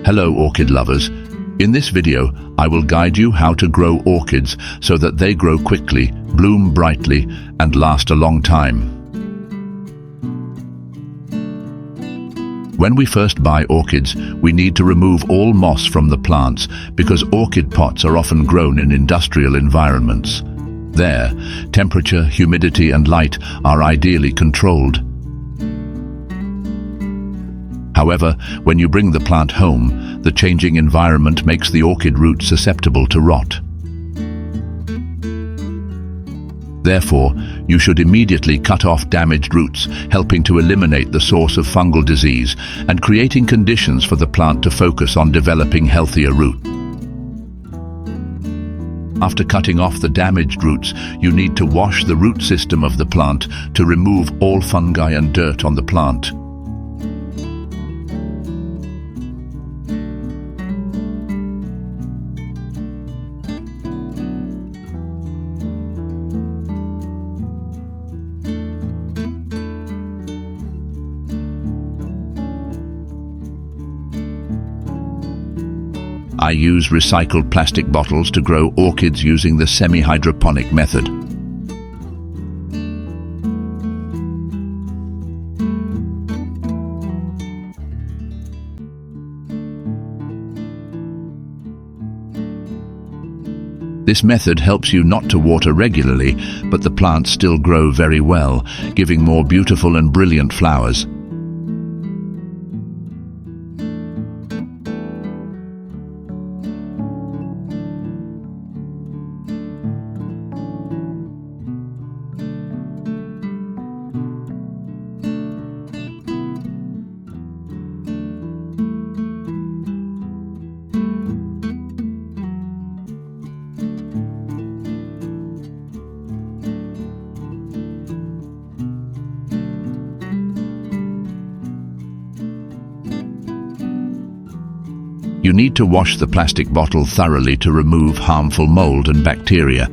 Hello orchid lovers. In this video, I will guide you how to grow orchids so that they grow quickly, bloom brightly, and last a long time. When we first buy orchids, we need to remove all moss from the plants because orchid pots are often grown in industrial environments. There, temperature, humidity, and light are ideally controlled. However, when you bring the plant home, the changing environment makes the orchid root susceptible to rot. Therefore, you should immediately cut off damaged roots, helping to eliminate the source of fungal disease and creating conditions for the plant to focus on developing healthier roots. After cutting off the damaged roots, you need to wash the root system of the plant to remove all fungi and dirt on the plant. I use recycled plastic bottles to grow orchids using the semi-hydroponic method. This method helps you not to water regularly, but the plants still grow very well, giving more beautiful and brilliant flowers. You need to wash the plastic bottle thoroughly to remove harmful mold and bacteria.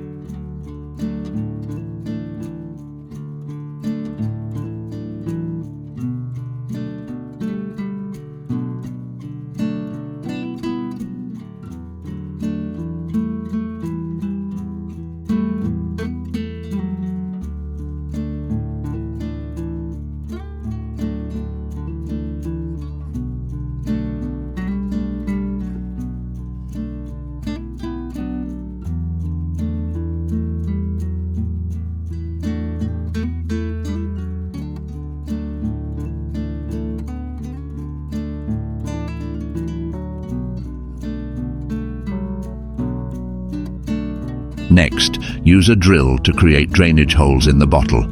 Next, use a drill to create drainage holes in the bottle.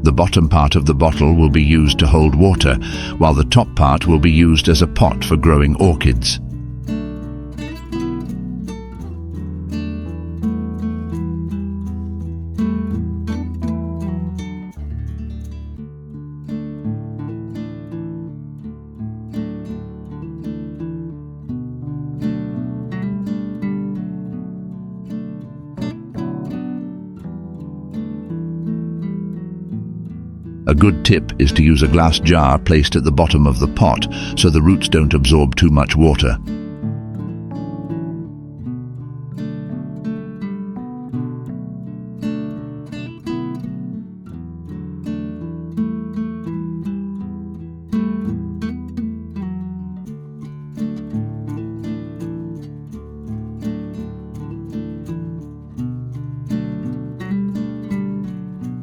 The bottom part of the bottle will be used to hold water, while the top part will be used as a pot for growing orchids. A good tip is to use a glass jar placed at the bottom of the pot so the roots don't absorb too much water.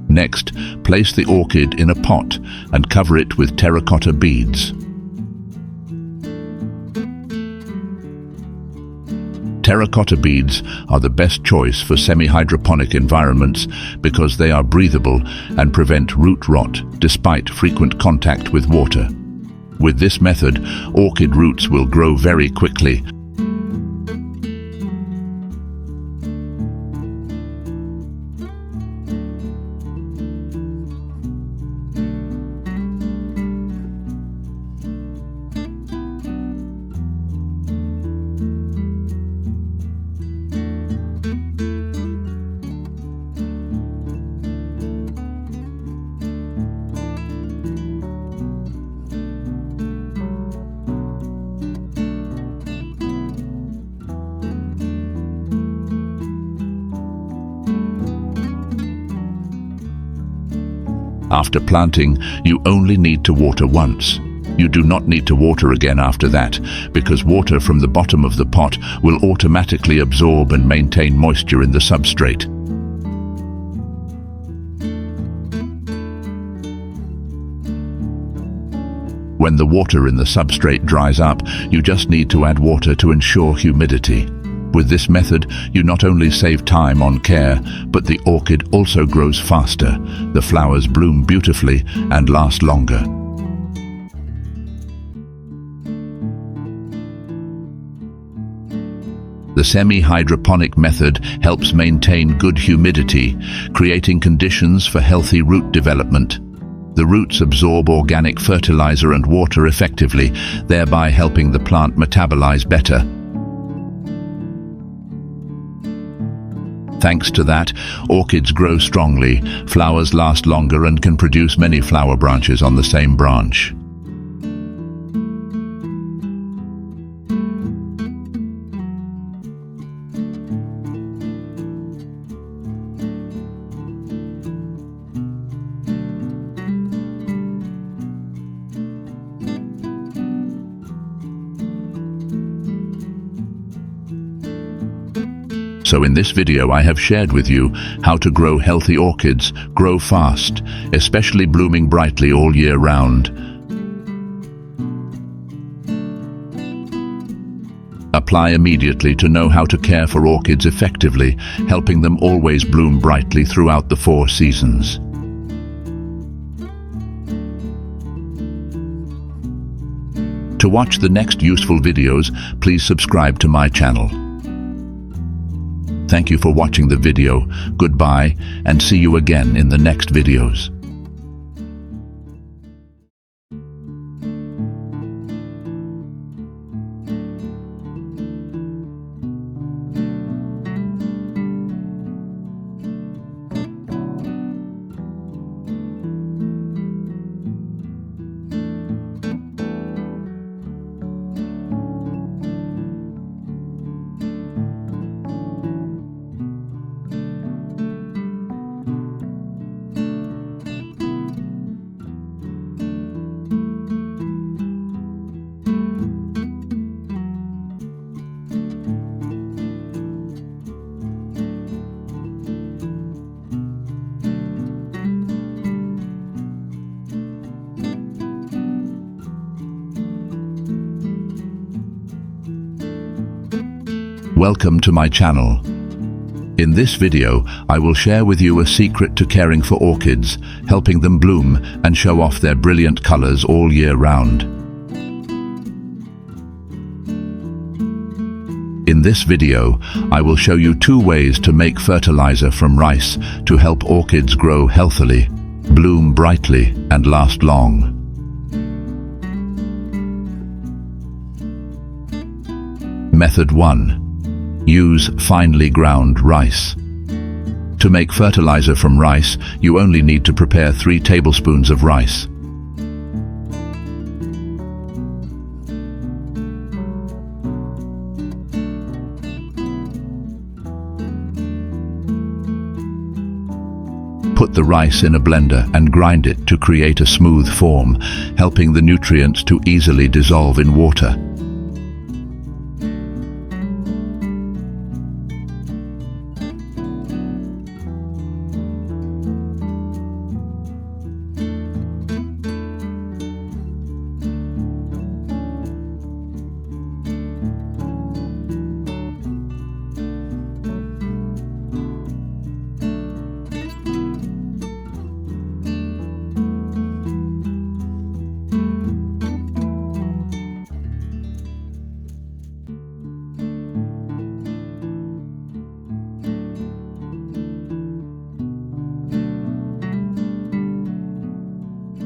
Next, place the orchid in a pot and cover it with terracotta beads. Terracotta beads are the best choice for semi-hydroponic environments because they are breathable and prevent root rot despite frequent contact with water. With this method, orchid roots will grow very quickly. After planting, you only need to water once. You do not need to water again after that, because water from the bottom of the pot will automatically absorb and maintain moisture in the substrate. When the water in the substrate dries up, you just need to add water to ensure humidity. With this method, you not only save time on care, but the orchid also grows faster. The flowers bloom beautifully and last longer. The semi-hydroponic method helps maintain good humidity, creating conditions for healthy root development. The roots absorb organic fertilizer and water effectively, thereby helping the plant metabolize better. Thanks to that, orchids grow strongly, flowers last longer and can produce many flower branches on the same branch. So in this video I have shared with you how to grow healthy orchids, grow fast, especially blooming brightly all year round. Apply immediately to know how to care for orchids effectively, helping them always bloom brightly throughout the 4 seasons. To watch the next useful videos, please subscribe to my channel. Thank you for watching the video. Goodbye, and see you again in the next videos. Welcome to my channel. In this video, I will share with you a secret to caring for orchids, helping them bloom and show off their brilliant colors all year round. In this video, I will show you 2 ways to make fertilizer from rice to help orchids grow healthily, bloom brightly, and last long. Method 1. Use finely ground rice. To make fertilizer from rice, you only need to prepare 3 tablespoons of rice. Put the rice in a blender and grind it to create a smooth form, helping the nutrients to easily dissolve in water.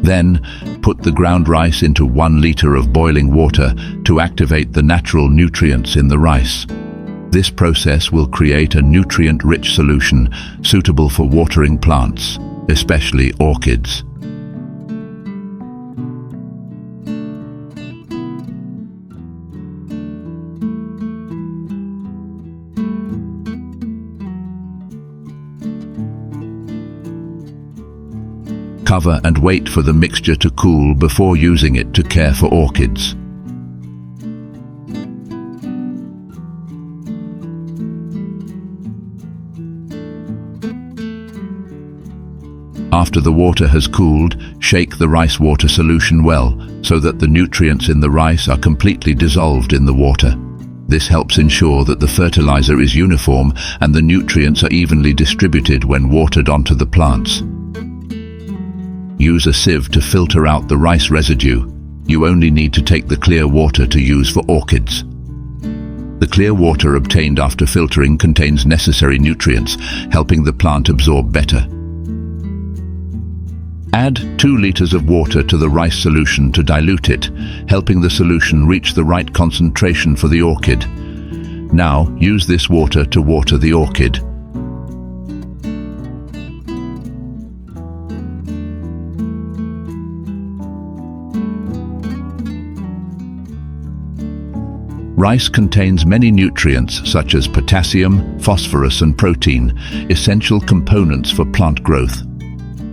Then, put the ground rice into 1 liter of boiling water to activate the natural nutrients in the rice. This process will create a nutrient-rich solution suitable for watering plants, especially orchids. Cover and wait for the mixture to cool before using it to care for orchids. After the water has cooled, shake the rice water solution well so that the nutrients in the rice are completely dissolved in the water. This helps ensure that the fertilizer is uniform and the nutrients are evenly distributed when watered onto the plants. Use a sieve to filter out the rice residue. You only need to take the clear water to use for orchids. The clear water obtained after filtering contains necessary nutrients, helping the plant absorb better. Add 2 liters of water to the rice solution to dilute it, helping the solution reach the right concentration for the orchid. Now, use this water to water the orchid. Rice contains many nutrients such as potassium, phosphorus and protein, essential components for plant growth.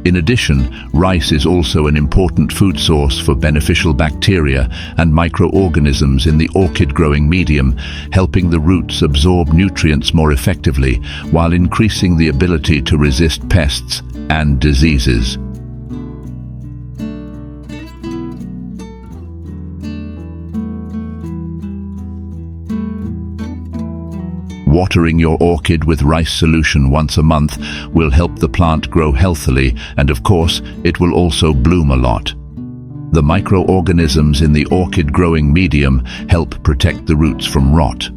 In addition, rice is also an important food source for beneficial bacteria and microorganisms in the orchid growing medium, helping the roots absorb nutrients more effectively while increasing the ability to resist pests and diseases. Watering your orchid with rice solution once a month will help the plant grow healthily, and of course, it will also bloom a lot. The microorganisms in the orchid growing medium help protect the roots from rot.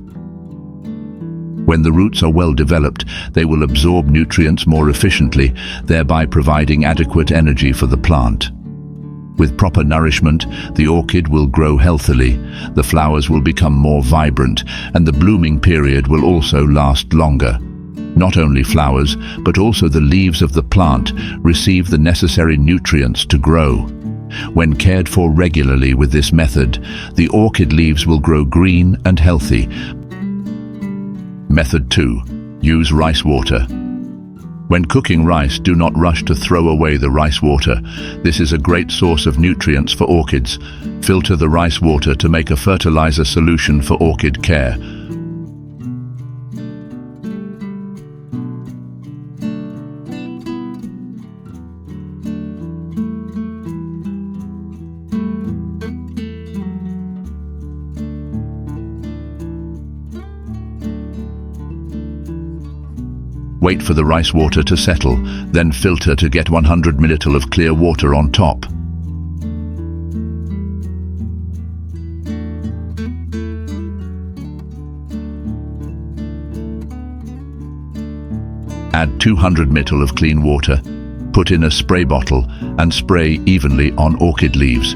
When the roots are well developed, they will absorb nutrients more efficiently, thereby providing adequate energy for the plant. With proper nourishment, the orchid will grow healthily, the flowers will become more vibrant, and the blooming period will also last longer. Not only flowers, but also the leaves of the plant receive the necessary nutrients to grow. When cared for regularly with this method, the orchid leaves will grow green and healthy. Method 2. Use rice water. When cooking rice, do not rush to throw away the rice water. This is a great source of nutrients for orchids. Filter the rice water to make a fertilizer solution for orchid care. Wait for the rice water to settle, then filter to get 100 ml of clear water on top. Add 200 ml of clean water, put in a spray bottle and spray evenly on orchid leaves.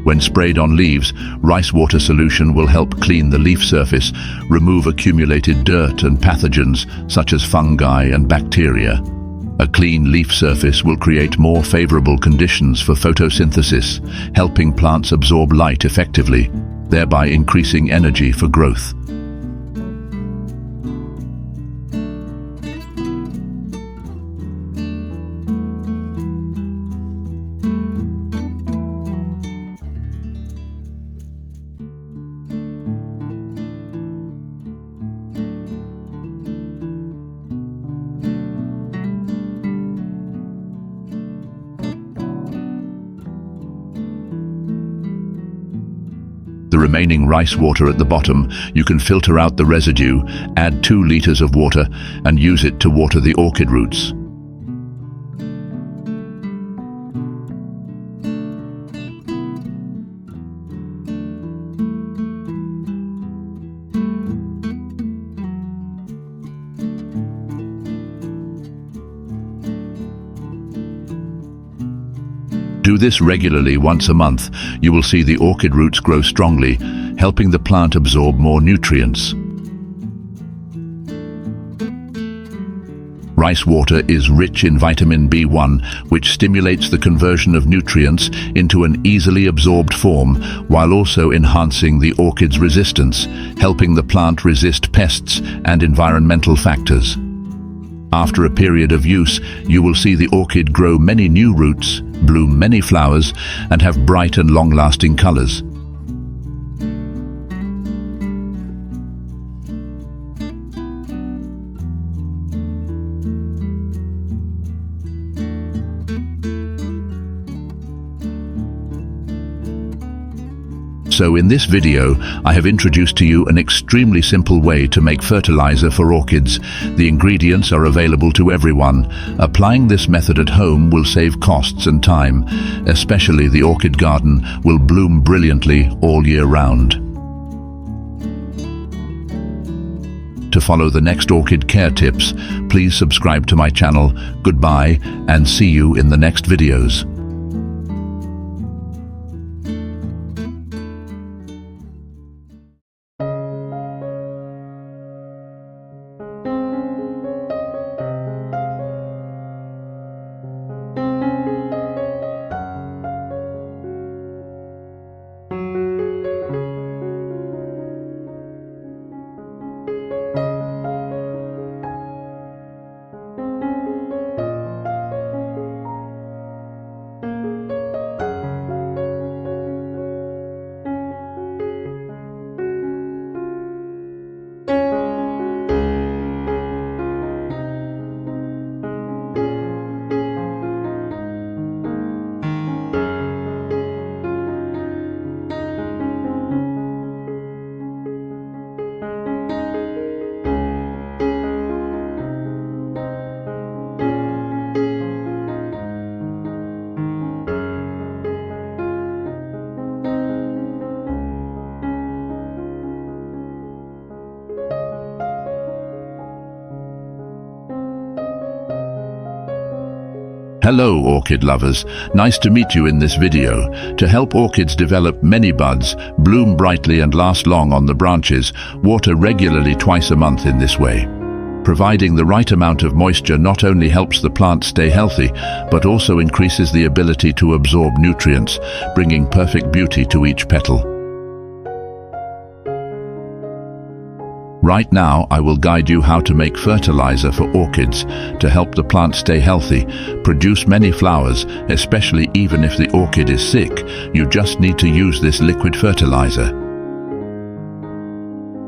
When sprayed on leaves, rice water solution will help clean the leaf surface, remove accumulated dirt and pathogens such as fungi and bacteria. A clean leaf surface will create more favorable conditions for photosynthesis, helping plants absorb light effectively, thereby increasing energy for growth. The remaining rice water at the bottom, you can filter out the residue, add 2 liters of water, and use it to water the orchid roots. Do this regularly once a month. You will see the orchid roots grow strongly, helping the plant absorb more nutrients. Rice water is rich in vitamin B1, which stimulates the conversion of nutrients into an easily absorbed form, while also enhancing the orchid's resistance, helping the plant resist pests and environmental factors. After a period of use, you will see the orchid grow many new roots, bloom many flowers, and have bright and long-lasting colors. So in this video, I have introduced to you an extremely simple way to make fertilizer for orchids. The ingredients are available to everyone. Applying this method at home will save costs and time. Especially the orchid garden will bloom brilliantly all year round. To follow the next orchid care tips, please subscribe to my channel. Goodbye, and see you in the next videos. Hello orchid lovers, nice to meet you in this video. To help orchids develop many buds, bloom brightly and last long on the branches, water regularly twice a month in this way. Providing the right amount of moisture not only helps the plant stay healthy, but also increases the ability to absorb nutrients, bringing perfect beauty to each petal. Right now, I will guide you how to make fertilizer for orchids to help the plant stay healthy, produce many flowers, especially even if the orchid is sick. You just need to use this liquid fertilizer.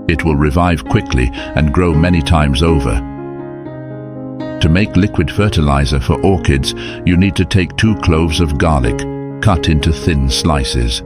It will revive quickly and grow many times over. To make liquid fertilizer for orchids, you need to take 2 cloves of garlic, cut into thin slices.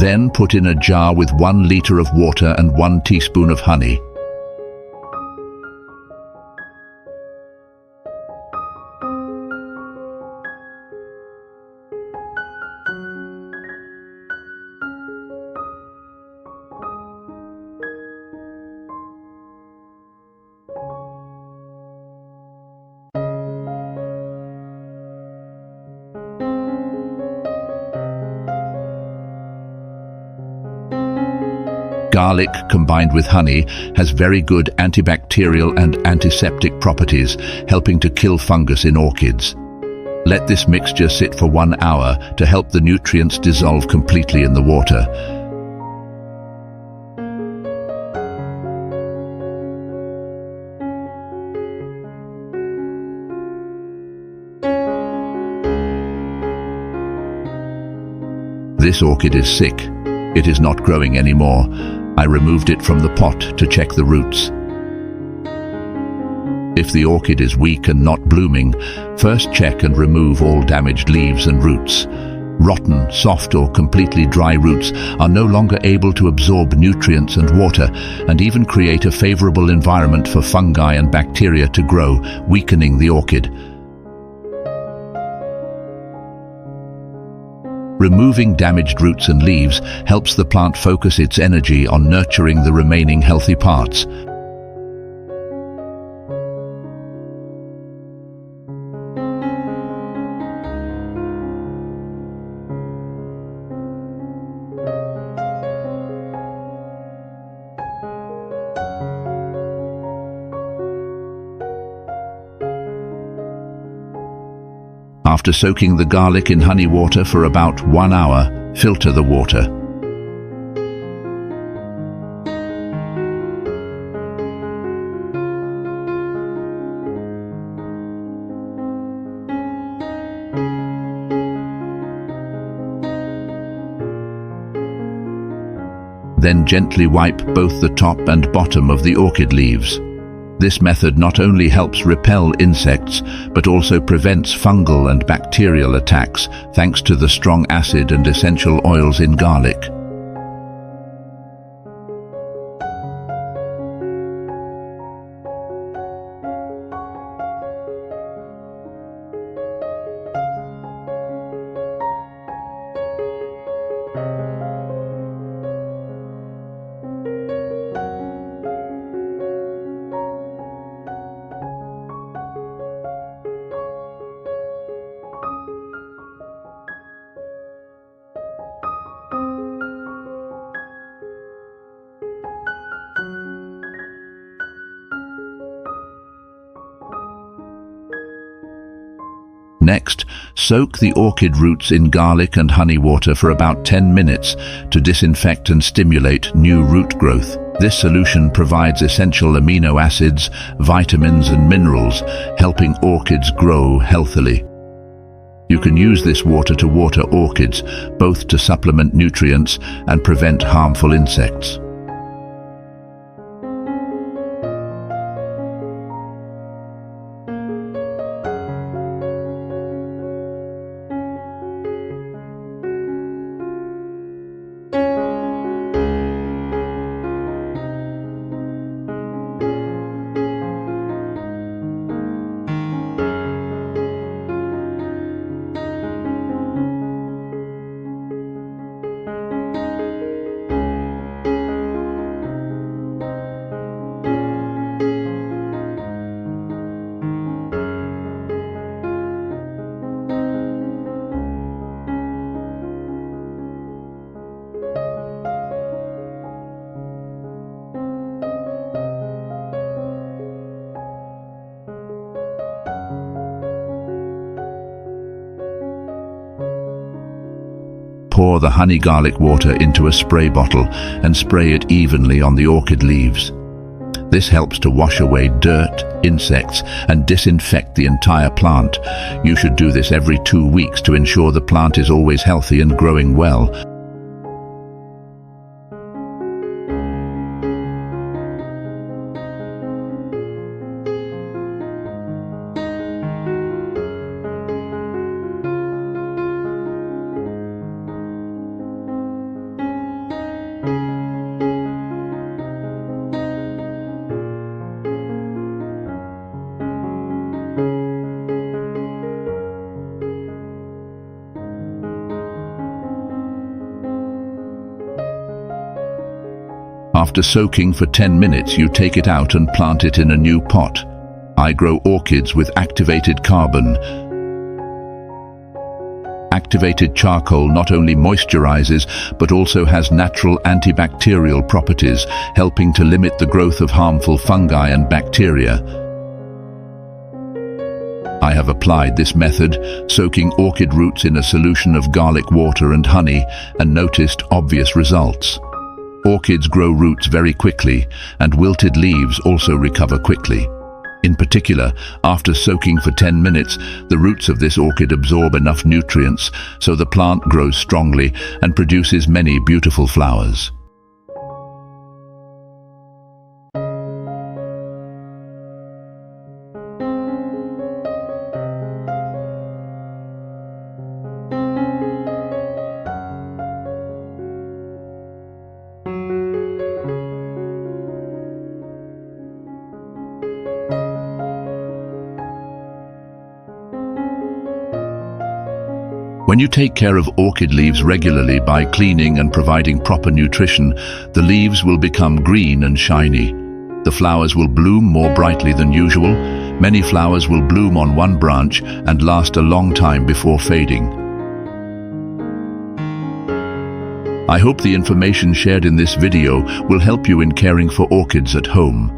Then put in a jar with 1 liter of water and 1 teaspoon of honey. Garlic combined with honey has very good antibacterial and antiseptic properties, helping to kill fungus in orchids. Let this mixture sit for 1 hour to help the nutrients dissolve completely in the water. This orchid is sick. It is not growing anymore. I removed it from the pot to check the roots. If the orchid is weak and not blooming, first check and remove all damaged leaves and roots. Rotten, soft or completely dry roots are no longer able to absorb nutrients and water and even create a favorable environment for fungi and bacteria to grow, weakening the orchid. Removing damaged roots and leaves helps the plant focus its energy on nurturing the remaining healthy parts. After soaking the garlic in honey water for about 1 hour, filter the water. Then gently wipe both the top and bottom of the orchid leaves. This method not only helps repel insects, but also prevents fungal and bacterial attacks thanks to the strong acid and essential oils in garlic. Next, soak the orchid roots in garlic and honey water for about 10 minutes to disinfect and stimulate new root growth. This solution provides essential amino acids, vitamins and minerals, helping orchids grow healthily. You can use this water to water orchids, both to supplement nutrients and prevent harmful insects. Pour the honey garlic water into a spray bottle and spray it evenly on the orchid leaves. This helps to wash away dirt, insects, and disinfect the entire plant. You should do this every 2 weeks to ensure the plant is always healthy and growing well. After soaking for 10 minutes, you take it out and plant it in a new pot. I grow orchids with activated carbon. Activated charcoal not only moisturizes, but also has natural antibacterial properties, helping to limit the growth of harmful fungi and bacteria. I have applied this method, soaking orchid roots in a solution of garlic water and honey, and noticed obvious results. Orchids grow roots very quickly, and wilted leaves also recover quickly. In particular, after soaking for 10 minutes, the roots of this orchid absorb enough nutrients so the plant grows strongly and produces many beautiful flowers. When you take care of orchid leaves regularly by cleaning and providing proper nutrition, the leaves will become green and shiny. The flowers will bloom more brightly than usual. Many flowers will bloom on one branch and last a long time before fading. I hope the information shared in this video will help you in caring for orchids at home.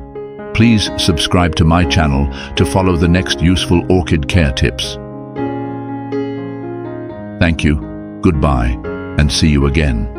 Please subscribe to my channel to follow the next useful orchid care tips. Thank you, goodbye, and see you again.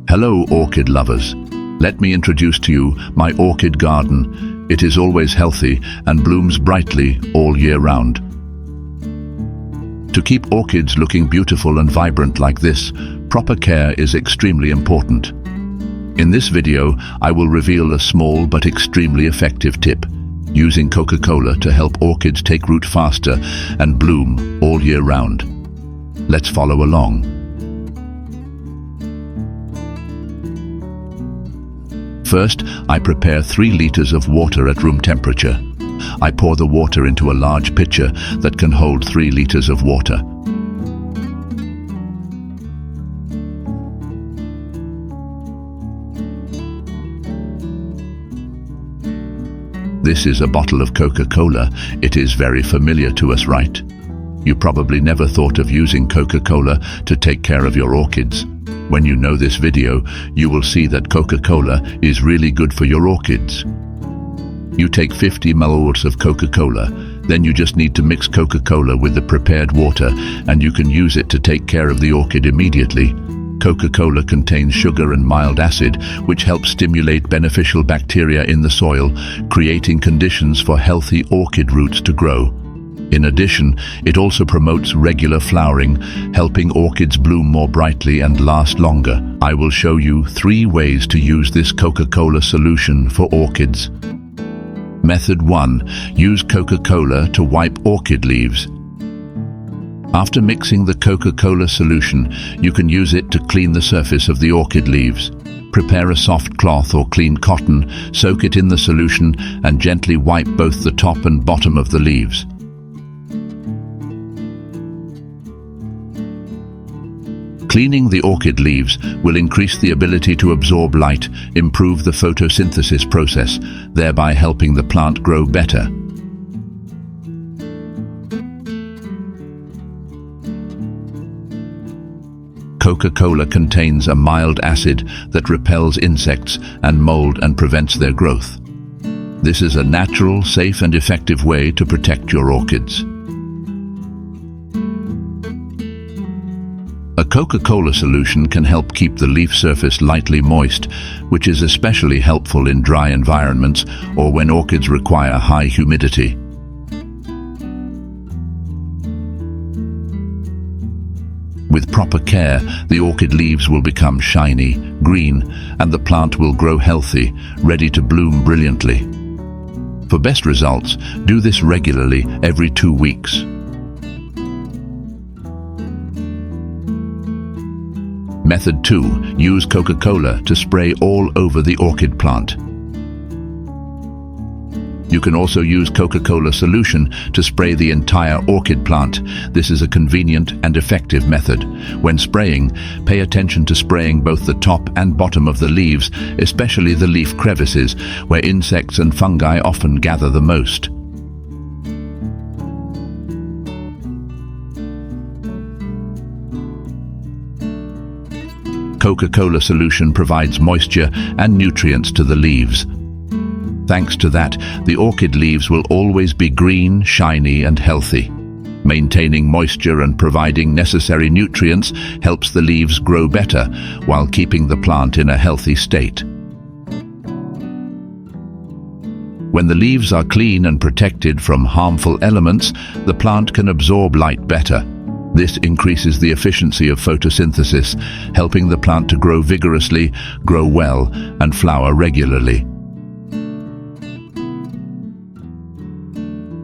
Hello orchid lovers. Let me introduce to you my orchid garden. It is always healthy and blooms brightly all year round. To keep orchids looking beautiful and vibrant like this, proper care is extremely important. In this video, I will reveal a small but extremely effective tip, using Coca-Cola to help orchids take root faster and bloom all year round. Let's follow along. First, I prepare 3 liters of water at room temperature. I pour the water into a large pitcher that can hold 3 liters of water. This is a bottle of Coca-Cola. It is very familiar to us, right? You probably never thought of using Coca-Cola to take care of your orchids. When you know this video, you will see that Coca-Cola is really good for your orchids. You take 50 ml of Coca-Cola, then you just need to mix Coca-Cola with the prepared water and you can use it to take care of the orchid immediately. Coca-Cola contains sugar and mild acid, which helps stimulate beneficial bacteria in the soil, creating conditions for healthy orchid roots to grow. In addition, it also promotes regular flowering, helping orchids bloom more brightly and last longer. I will show you 3 ways to use this Coca-Cola solution for orchids. Method 1. Use Coca-Cola to wipe orchid leaves. After mixing the Coca-Cola solution, you can use it to clean the surface of the orchid leaves. Prepare a soft cloth or clean cotton, soak it in the solution, and gently wipe both the top and bottom of the leaves. Cleaning the orchid leaves will increase the ability to absorb light, improve the photosynthesis process, thereby helping the plant grow better. Coca-Cola contains a mild acid that repels insects and mold and prevents their growth. This is a natural, safe and effective way to protect your orchids. A Coca-Cola solution can help keep the leaf surface lightly moist, which is especially helpful in dry environments or when orchids require high humidity. With proper care, the orchid leaves will become shiny, green, and the plant will grow healthy, ready to bloom brilliantly. For best results, do this regularly every 2 weeks. Method 2. Use Coca-Cola to spray all over the orchid plant. You can also use Coca-Cola solution to spray the entire orchid plant. This is a convenient and effective method. When spraying, pay attention to spraying both the top and bottom of the leaves, especially the leaf crevices, where insects and fungi often gather the most. Coca-Cola solution provides moisture and nutrients to the leaves. Thanks to that, the orchid leaves will always be green, shiny and healthy. Maintaining moisture and providing necessary nutrients helps the leaves grow better while keeping the plant in a healthy state. When the leaves are clean and protected from harmful elements, the plant can absorb light better. This increases the efficiency of photosynthesis, helping the plant to grow vigorously, grow well, and flower regularly.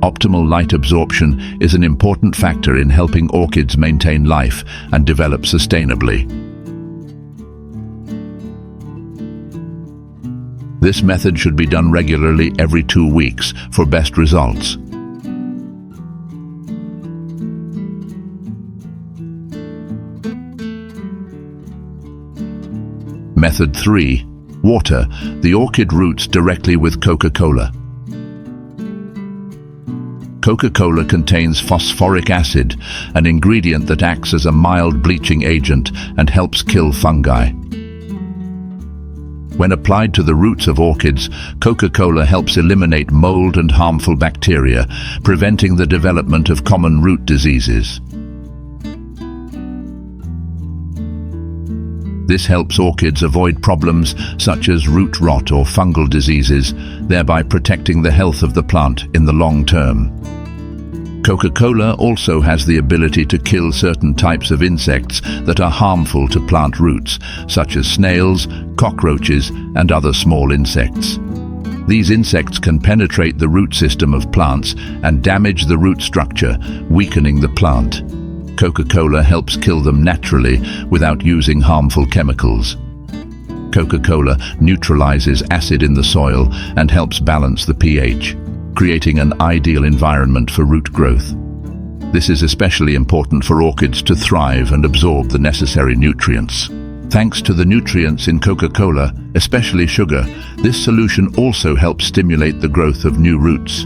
Optimal light absorption is an important factor in helping orchids maintain life and develop sustainably. This method should be done regularly every 2 weeks for best results. Method 3. Water the orchid roots directly with Coca-Cola. Coca-Cola contains phosphoric acid, an ingredient that acts as a mild bleaching agent and helps kill fungi. When applied to the roots of orchids, Coca-Cola helps eliminate mold and harmful bacteria, preventing the development of common root diseases. This helps orchids avoid problems such as root rot or fungal diseases, thereby protecting the health of the plant in the long term. Coca-Cola also has the ability to kill certain types of insects that are harmful to plant roots, such as snails, cockroaches, and other small insects. These insects can penetrate the root system of plants and damage the root structure, weakening the plant. Coca-Cola helps kill them naturally without using harmful chemicals. Coca-Cola neutralizes acid in the soil and helps balance the pH, creating an ideal environment for root growth. This is especially important for orchids to thrive and absorb the necessary nutrients. Thanks to the nutrients in Coca-Cola, especially sugar, this solution also helps stimulate the growth of new roots.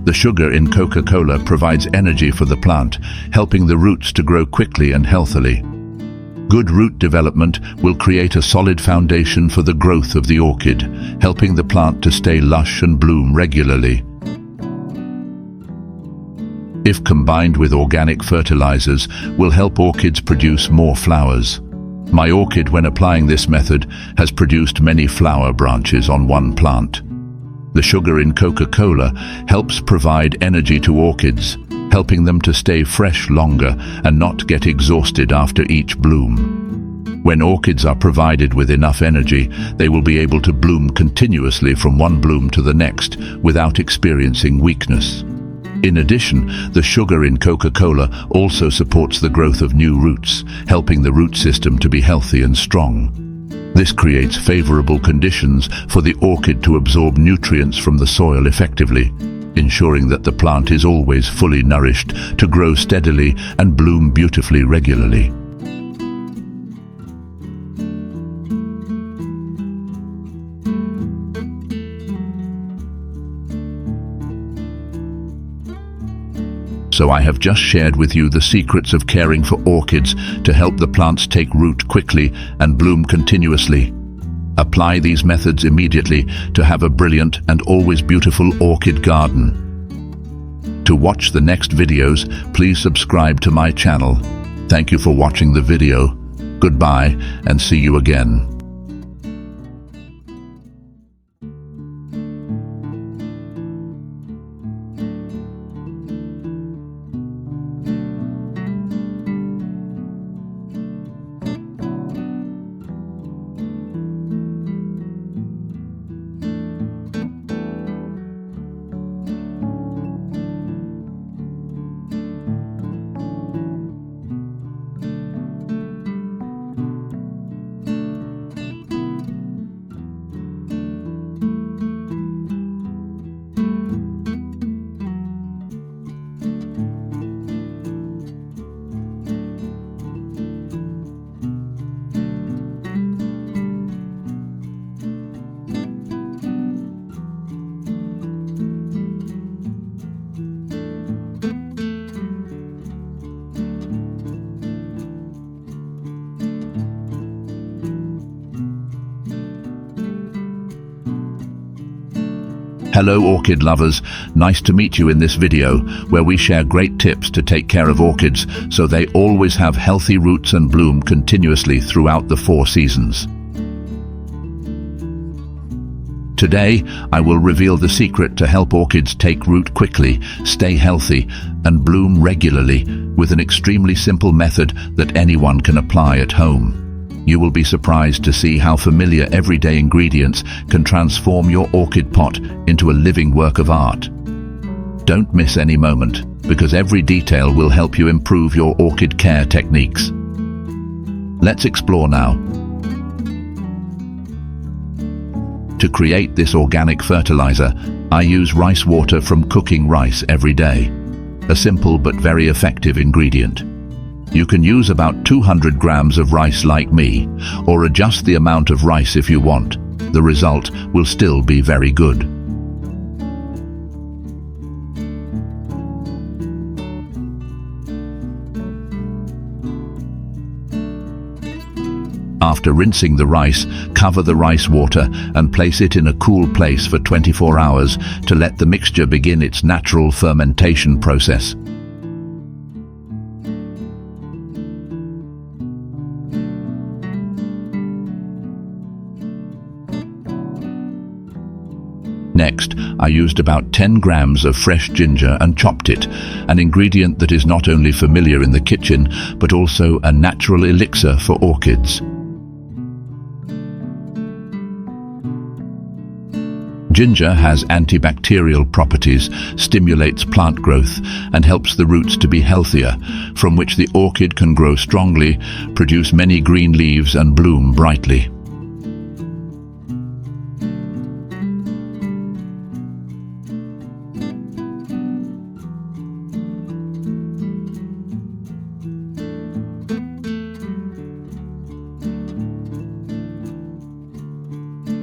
The sugar in Coca-Cola provides energy for the plant, helping the roots to grow quickly and healthily. Good root development will create a solid foundation for the growth of the orchid, helping the plant to stay lush and bloom regularly. If combined with organic fertilizers, will help orchids produce more flowers. My orchid, when applying this method, has produced many flower branches on one plant. The sugar in Coca-Cola helps provide energy to orchids, helping them to stay fresh longer and not get exhausted after each bloom. When orchids are provided with enough energy, they will be able to bloom continuously from one bloom to the next without experiencing weakness. In addition, the sugar in Coca-Cola also supports the growth of new roots, helping the root system to be healthy and strong. This creates favorable conditions for the orchid to absorb nutrients from the soil effectively, ensuring that the plant is always fully nourished to grow steadily and bloom beautifully regularly. So I have just shared with you the secrets of caring for orchids to help the plants take root quickly and bloom continuously. Apply these methods immediately to have a brilliant and always beautiful orchid garden. To watch the next videos, please subscribe to my channel. Thank you for watching the video. Goodbye and see you again. Hello orchid lovers, nice to meet you in this video where we share great tips to take care of orchids so they always have healthy roots and bloom continuously throughout the 4 seasons. Today, I will reveal the secret to help orchids take root quickly, stay healthy, and bloom regularly with an extremely simple method that anyone can apply at home. You will be surprised to see how familiar everyday ingredients can transform your orchid pot into a living work of art. Don't miss any moment, because every detail will help you improve your orchid care techniques. Let's explore now. To create this organic fertilizer, I use rice water from cooking rice every day. A simple but very effective ingredient. You can use about 200 grams of rice like me, or adjust the amount of rice if you want. The result will still be very good. After rinsing the rice, cover the rice water and place it in a cool place for 24 hours to let the mixture begin its natural fermentation process. Next, I used about 10 grams of fresh ginger and chopped it, an ingredient that is not only familiar in the kitchen, but also a natural elixir for orchids. Ginger has antibacterial properties, stimulates plant growth, and helps the roots to be healthier, from which the orchid can grow strongly, produce many green leaves, and bloom brightly.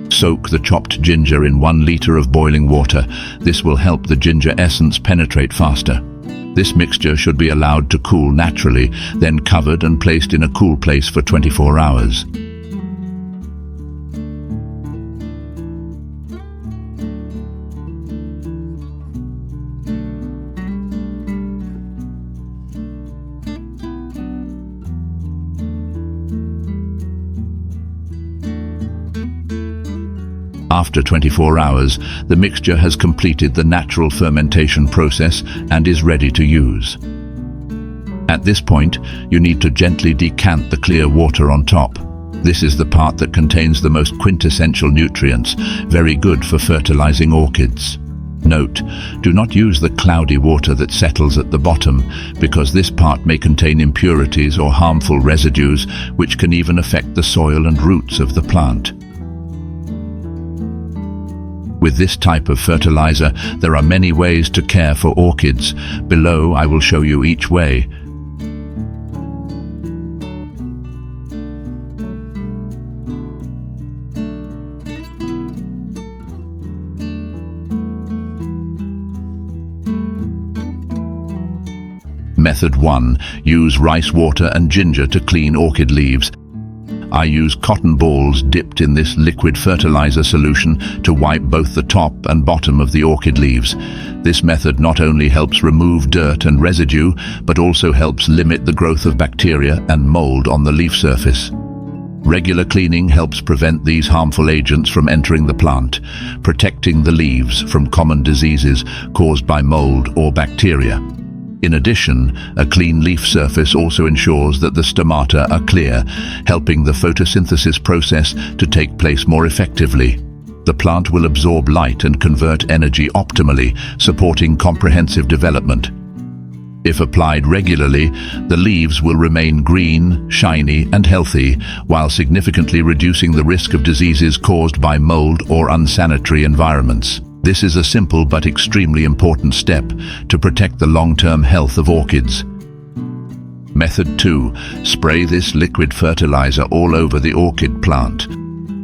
Soak the chopped ginger in 1 liter of boiling water. This will help the ginger essence penetrate faster. This mixture should be allowed to cool naturally, then covered and placed in a cool place for 24 hours. After 24 hours, the mixture has completed the natural fermentation process and is ready to use. At this point, you need to gently decant the clear water on top. This is the part that contains the most quintessential nutrients, very good for fertilizing orchids. Note, do not use the cloudy water that settles at the bottom, because this part may contain impurities or harmful residues, which can even affect the soil and roots of the plant. With this type of fertilizer, there are many ways to care for orchids. Below, I will show you each way. Method 1. Use rice water and ginger to clean orchid leaves. I use cotton balls dipped in this liquid fertilizer solution to wipe both the top and bottom of the orchid leaves. This method not only helps remove dirt and residue, but also helps limit the growth of bacteria and mold on the leaf surface. Regular cleaning helps prevent these harmful agents from entering the plant, protecting the leaves from common diseases caused by mold or bacteria. In addition, a clean leaf surface also ensures that the stomata are clear, helping the photosynthesis process to take place more effectively. The plant will absorb light and convert energy optimally, supporting comprehensive development. If applied regularly, the leaves will remain green, shiny, and healthy, while significantly reducing the risk of diseases caused by mold or unsanitary environments. This is a simple but extremely important step to protect the long-term health of orchids. Method 2. Spray this liquid fertilizer all over the orchid plant.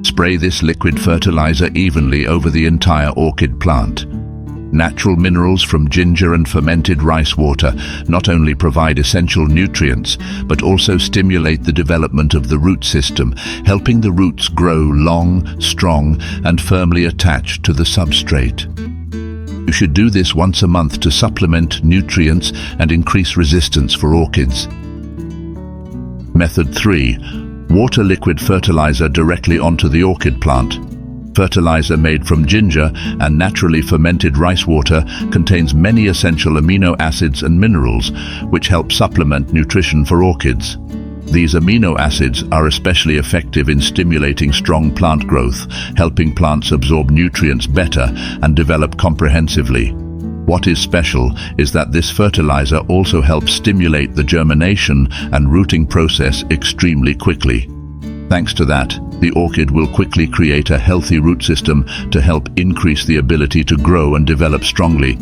Spray this liquid fertilizer evenly over the entire orchid plant. Natural minerals from ginger and fermented rice water not only provide essential nutrients, but also stimulate the development of the root system, helping the roots grow long, strong, and firmly attached to the substrate. You should do this once a month to supplement nutrients and increase resistance for orchids. Method 3. Water liquid fertilizer directly onto the orchid plant. Fertilizer made from ginger and naturally fermented rice water contains many essential amino acids and minerals, which help supplement nutrition for orchids. These amino acids are especially effective in stimulating strong plant growth, helping plants absorb nutrients better and develop comprehensively. What is special is that this fertilizer also helps stimulate the germination and rooting process extremely quickly. Thanks to that, the orchid will quickly create a healthy root system to help increase the ability to grow and develop strongly.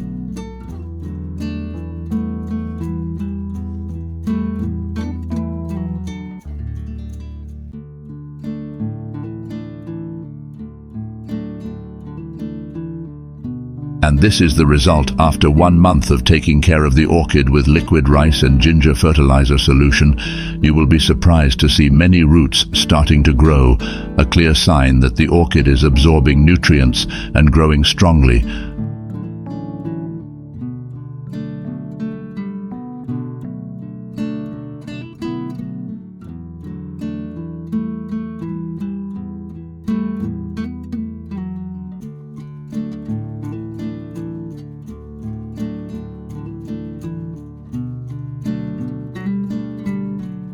And this is the result after 1 month of taking care of the orchid with liquid rice and ginger fertilizer solution. You will be surprised to see many roots starting to grow, a clear sign that the orchid is absorbing nutrients and growing strongly.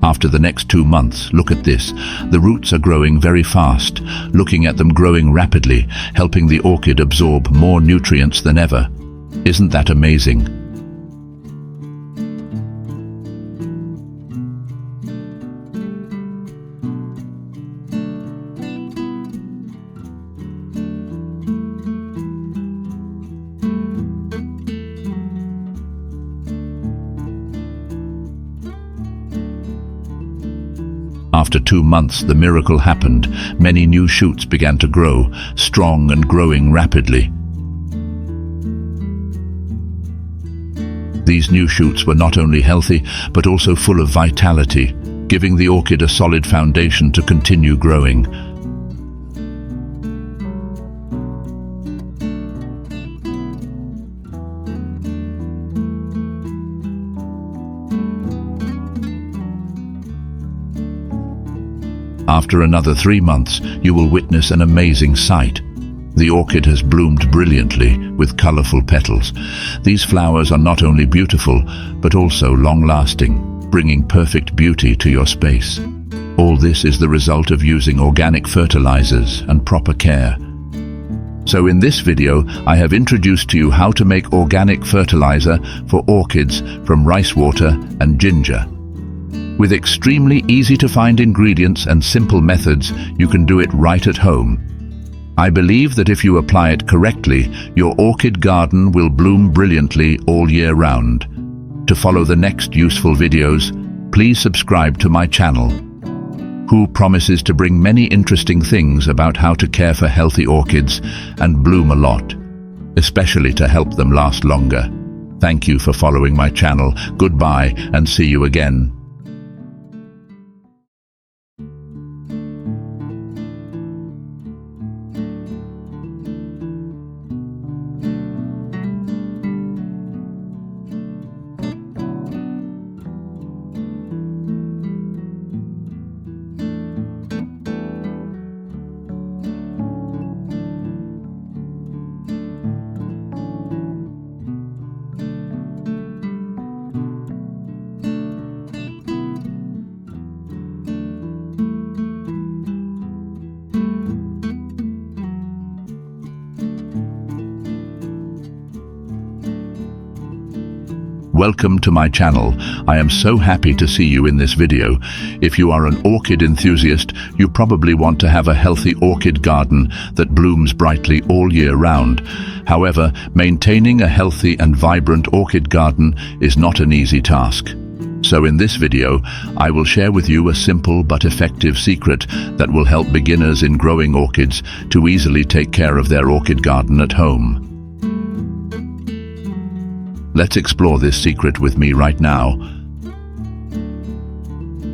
After the next 2 months, look at this. The roots are growing very fast. Looking at them growing rapidly, helping the orchid absorb more nutrients than ever. Isn't that amazing? After 2 months, the miracle happened. Many new shoots began to grow, strong and growing rapidly. These new shoots were not only healthy, but also full of vitality, giving the orchid a solid foundation to continue growing. After another 3 months, you will witness an amazing sight. The orchid has bloomed brilliantly with colorful petals. These flowers are not only beautiful, but also long-lasting, bringing perfect beauty to your space. All this is the result of using organic fertilizers and proper care. So in this video, I have introduced to you how to make organic fertilizer for orchids from rice water and ginger. With extremely easy-to-find ingredients and simple methods, you can do it right at home. I believe that if you apply it correctly, your orchid garden will bloom brilliantly all year round. To follow the next useful videos, please subscribe to my channel, who promises to bring many interesting things about how to care for healthy orchids and bloom a lot, especially to help them last longer. Thank you for following my channel. Goodbye and see you again. Welcome to my channel. I am so happy to see you in this video. If you are an orchid enthusiast, you probably want to have a healthy orchid garden that blooms brightly all year round. However, maintaining a healthy and vibrant orchid garden is not an easy task. So in this video, I will share with you a simple but effective secret that will help beginners in growing orchids to easily take care of their orchid garden at home. Let's explore this secret with me right now.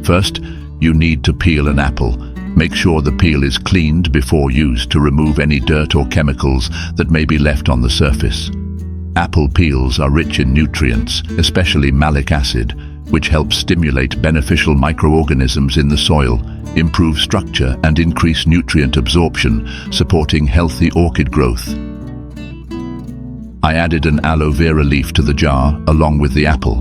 First, you need to peel an apple. Make sure the peel is cleaned before use to remove any dirt or chemicals that may be left on the surface. Apple peels are rich in nutrients, especially malic acid, which helps stimulate beneficial microorganisms in the soil, improve structure and increase nutrient absorption, supporting healthy orchid growth. I added an aloe vera leaf to the jar along with the apple.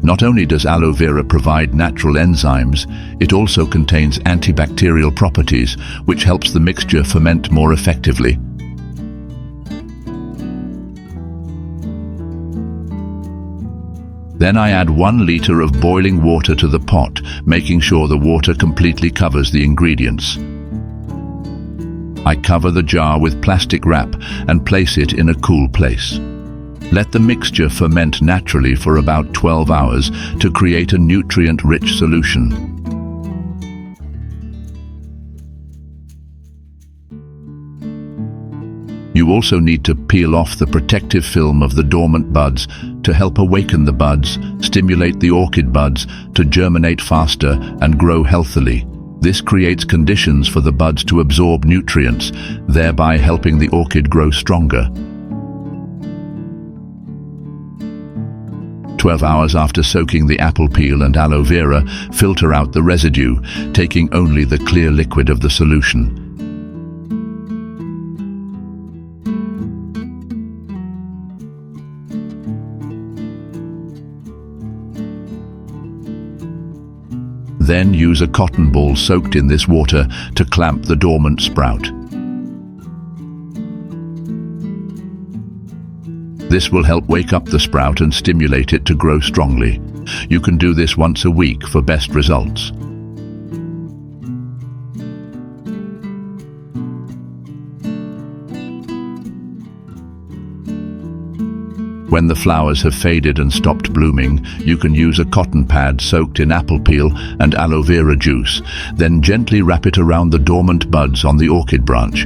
Not only does aloe vera provide natural enzymes, it also contains antibacterial properties, which helps the mixture ferment more effectively. Then I add 1 liter of boiling water to the pot, making sure the water completely covers the ingredients. I cover the jar with plastic wrap and place it in a cool place. Let the mixture ferment naturally for about 12 hours to create a nutrient-rich solution. You also need to peel off the protective film of the dormant buds to help awaken the buds, stimulate the orchid buds to germinate faster and grow healthily. This creates conditions for the buds to absorb nutrients, thereby helping the orchid grow stronger. 12 hours after soaking the apple peel and aloe vera, filter out the residue, taking only the clear liquid of the solution. Then use a cotton ball soaked in this water to clamp the dormant sprout. This will help wake up the sprout and stimulate it to grow strongly. You can do this once a week for best results. When the flowers have faded and stopped blooming, you can use a cotton pad soaked in apple peel and aloe vera juice, then gently wrap it around the dormant buds on the orchid branch.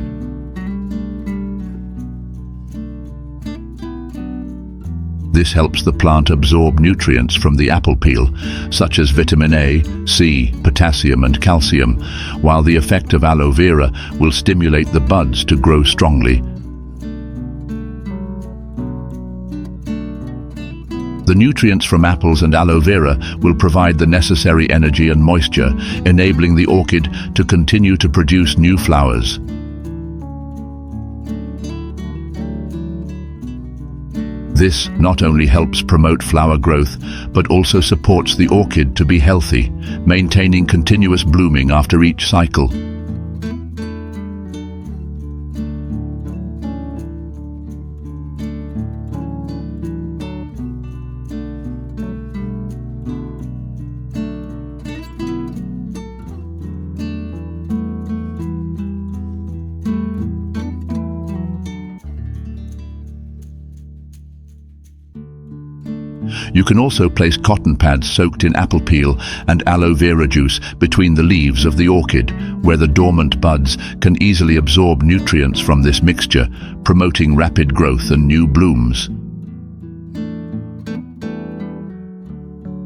This helps the plant absorb nutrients from the apple peel, such as vitamin A, C, potassium and calcium, while the effect of aloe vera will stimulate the buds to grow strongly. The nutrients from apples and aloe vera will provide the necessary energy and moisture, enabling the orchid to continue to produce new flowers. This not only helps promote flower growth, but also supports the orchid to be healthy, maintaining continuous blooming after each cycle. You can also place cotton pads soaked in apple peel and aloe vera juice between the leaves of the orchid, where the dormant buds can easily absorb nutrients from this mixture, promoting rapid growth and new blooms.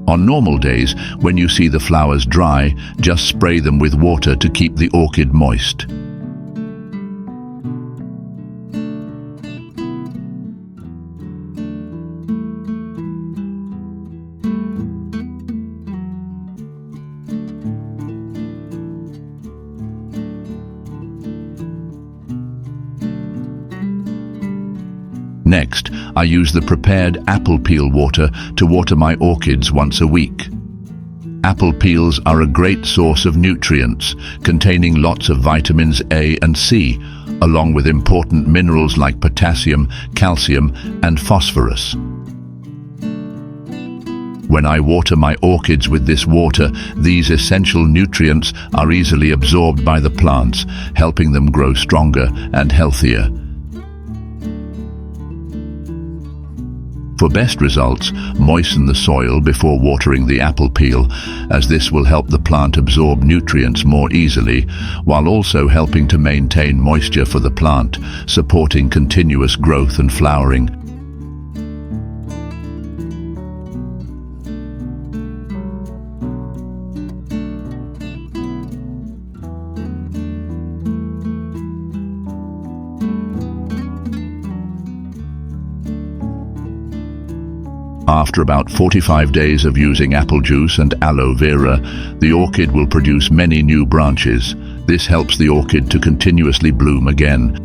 On normal days, when you see the flowers dry, just spray them with water to keep the orchid moist. Next, I use the prepared apple peel water to water my orchids once a week. Apple peels are a great source of nutrients, containing lots of vitamins A and C, along with important minerals like potassium, calcium, and phosphorus. When I water my orchids with this water, these essential nutrients are easily absorbed by the plants, helping them grow stronger and healthier. For best results, moisten the soil before watering the apple peel, as this will help the plant absorb nutrients more easily, while also helping to maintain moisture for the plant, supporting continuous growth and flowering. After about 45 days of using apple juice and aloe vera, the orchid will produce many new branches. This helps the orchid to continuously bloom again.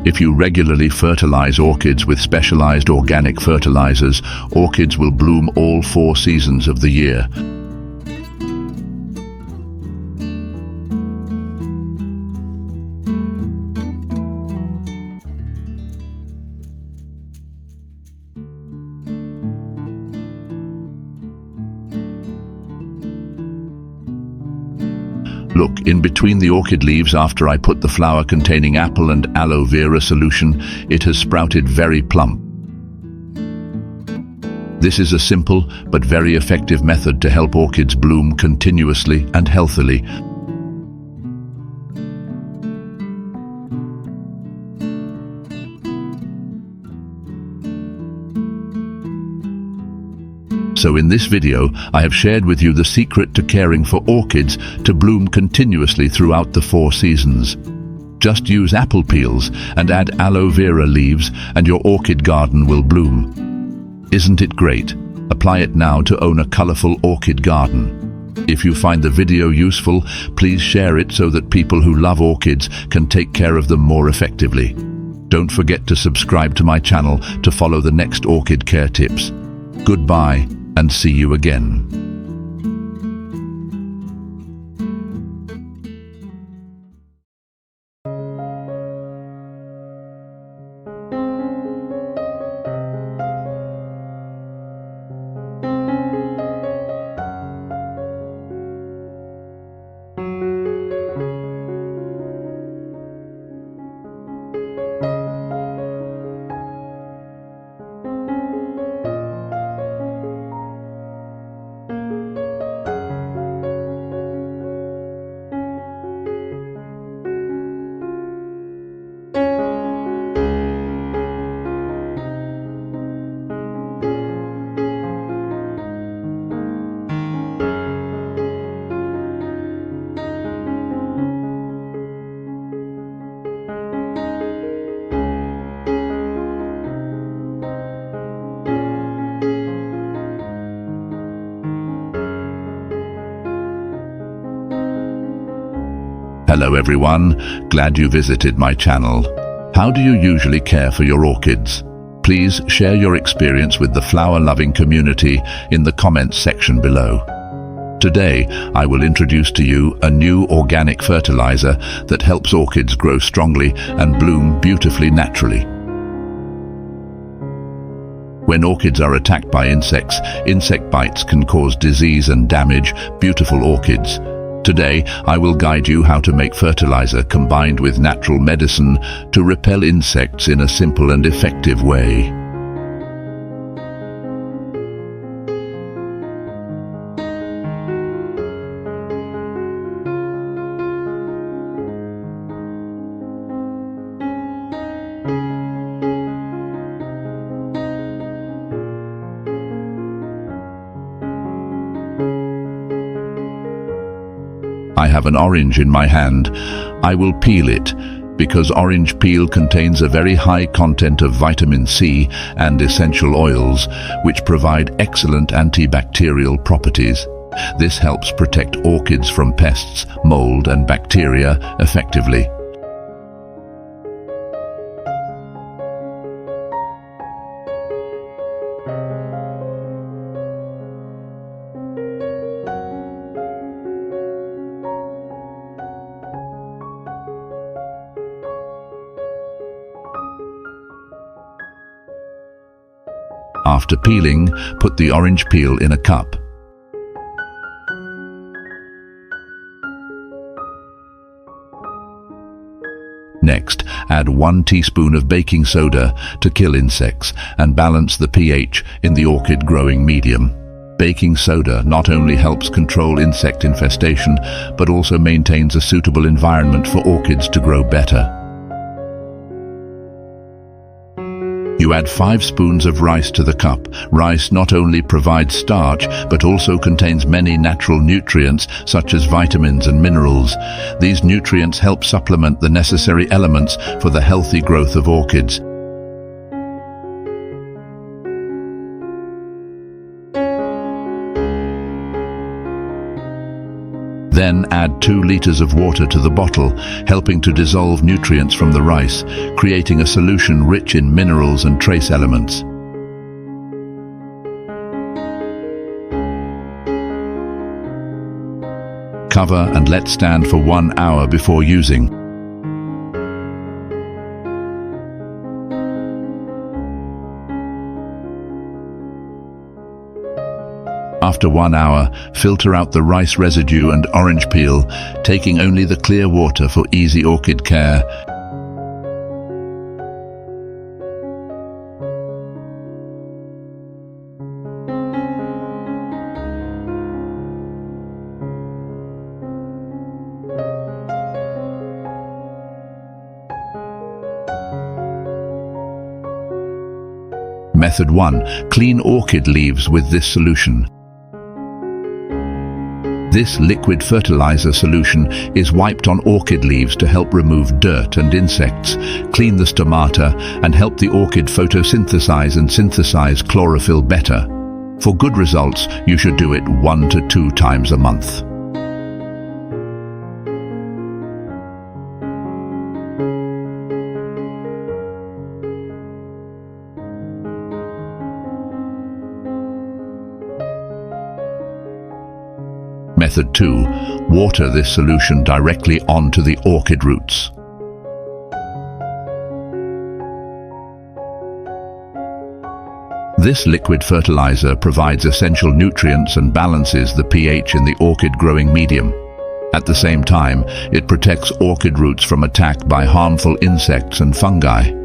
If you regularly fertilize orchids with specialized organic fertilizers, orchids will bloom all 4 seasons of the year. Look, in between the orchid leaves after I put the flower-containing apple and aloe vera solution, it has sprouted very plump. This is a simple but very effective method to help orchids bloom continuously and healthily. So in this video, I have shared with you the secret to caring for orchids to bloom continuously throughout the 4 seasons. Just use apple peels and add aloe vera leaves and your orchid garden will bloom. Isn't it great? Apply it now to own a colorful orchid garden. If you find the video useful, please share it so that people who love orchids can take care of them more effectively. Don't forget to subscribe to my channel to follow the next orchid care tips. Goodbye, and see you again. Hello everyone, glad you visited my channel. How do you usually care for your orchids? Please share your experience with the flower-loving community in the comments section below. Today, I will introduce to you a new organic fertilizer that helps orchids grow strongly and bloom beautifully naturally. When orchids are attacked by insects, insect bites can cause disease and damage beautiful orchids. Today, I will guide you how to make fertilizer combined with natural medicine to repel insects in a simple and effective way. I have an orange in my hand. I will peel it, because orange peel contains a very high content of vitamin C and essential oils, which provide excellent antibacterial properties. This helps protect orchids from pests, mold and bacteria effectively. After peeling, put the orange peel in a cup. Next, add 1 teaspoon of baking soda to kill insects and balance the pH in the orchid growing medium. Baking soda not only helps control insect infestation, but also maintains a suitable environment for orchids to grow better. You add 5 spoons of rice to the cup. Rice not only provides starch, but also contains many natural nutrients such as vitamins and minerals. These nutrients help supplement the necessary elements for the healthy growth of orchids. Then add 2 liters of water to the bottle, helping to dissolve nutrients from the rice, creating a solution rich in minerals and trace elements. Cover and let stand for 1 hour before using. After 1 hour, filter out the rice residue and orange peel, taking only the clear water for easy orchid care. Method 1. Clean orchid leaves with this solution. This liquid fertilizer solution is wiped on orchid leaves to help remove dirt and insects, clean the stomata, and help the orchid photosynthesize and synthesize chlorophyll better. For good results, you should do it 1 to 2 times a month. Method 2. Water this solution directly onto the orchid roots. This liquid fertilizer provides essential nutrients and balances the pH in the orchid growing medium. At the same time, it protects orchid roots from attack by harmful insects and fungi.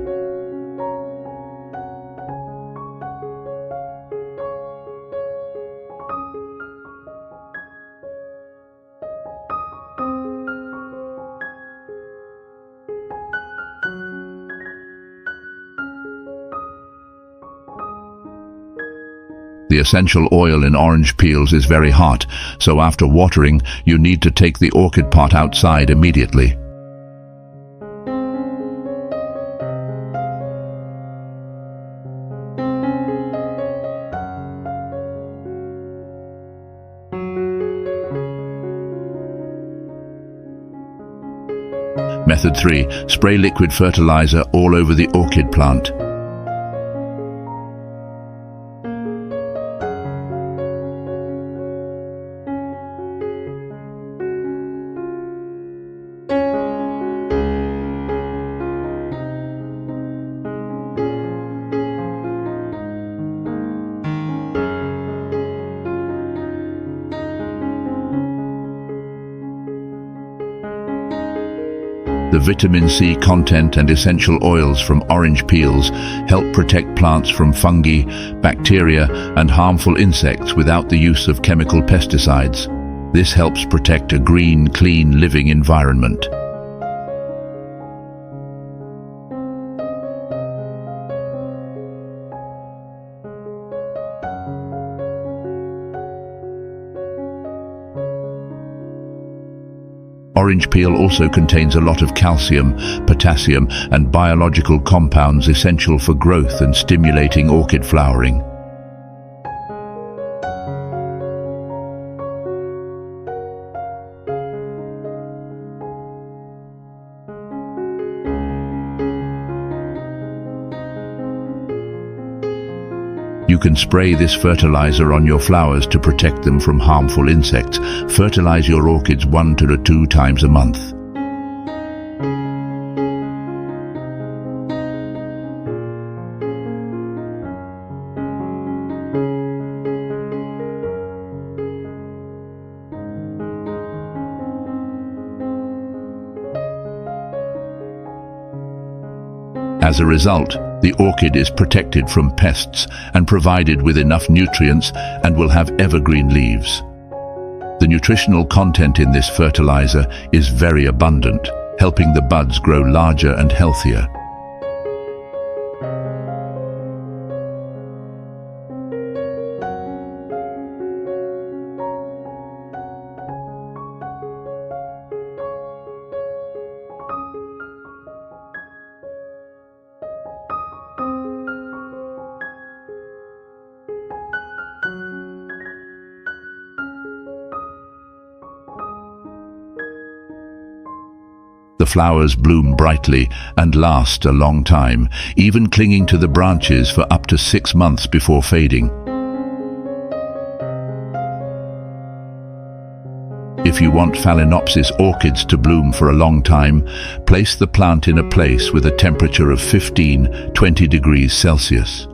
The essential oil in orange peels is very hot, so after watering, you need to take the orchid pot outside immediately. Method 3. Spray liquid fertilizer all over the orchid plant. The vitamin C content and essential oils from orange peels help protect plants from fungi, bacteria, and harmful insects without the use of chemical pesticides. This helps protect a green, clean living environment. Orange peel also contains a lot of calcium, potassium, and biological compounds essential for growth and stimulating orchid flowering. You can spray this fertilizer on your flowers to protect them from harmful insects. Fertilize your orchids 1 to 2 times a month. As a result, the orchid is protected from pests and provided with enough nutrients and will have evergreen leaves. The nutritional content in this fertilizer is very abundant, helping the buds grow larger and healthier. The flowers bloom brightly and last a long time, even clinging to the branches for up to 6 months before fading. If you want Phalaenopsis orchids to bloom for a long time, place the plant in a place with a temperature of 15–20 degrees Celsius.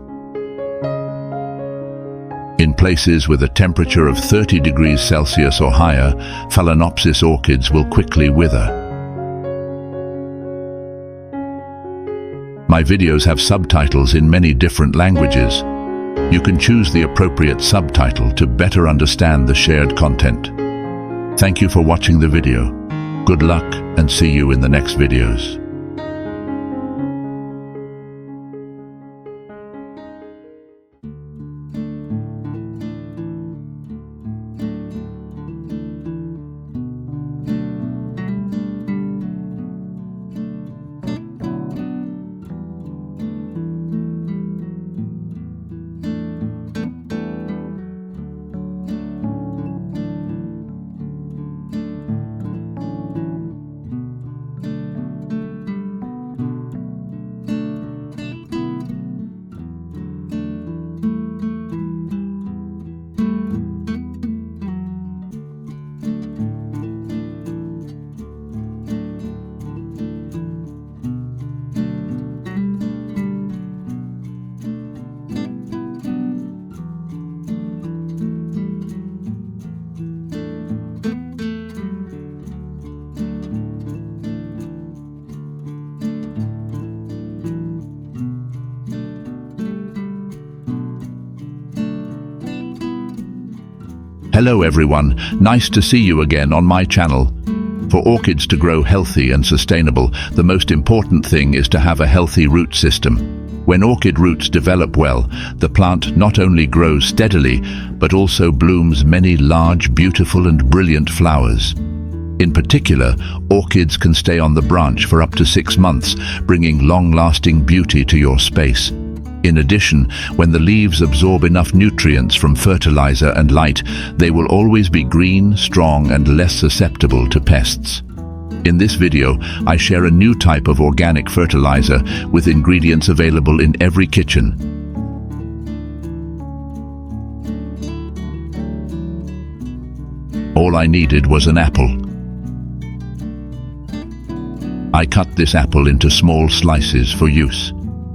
In places with a temperature of 30 degrees Celsius or higher, Phalaenopsis orchids will quickly wither. My videos have subtitles in many different languages. You can choose the appropriate subtitle to better understand the shared content. Thank you for watching the video. Good luck and see you in the next videos. Hello everyone, nice to see you again on my channel. For orchids to grow healthy and sustainable, the most important thing is to have a healthy root system. When orchid roots develop well, the plant not only grows steadily, but also blooms many large, beautiful and brilliant flowers. In particular, orchids can stay on the branch for up to 6 months, bringing long-lasting beauty to your space. In addition, when the leaves absorb enough nutrients from fertilizer and light, they will always be green, strong and less susceptible to pests. In this video, I share a new type of organic fertilizer with ingredients available in every kitchen. All I needed was an apple. I cut this apple into small slices for use.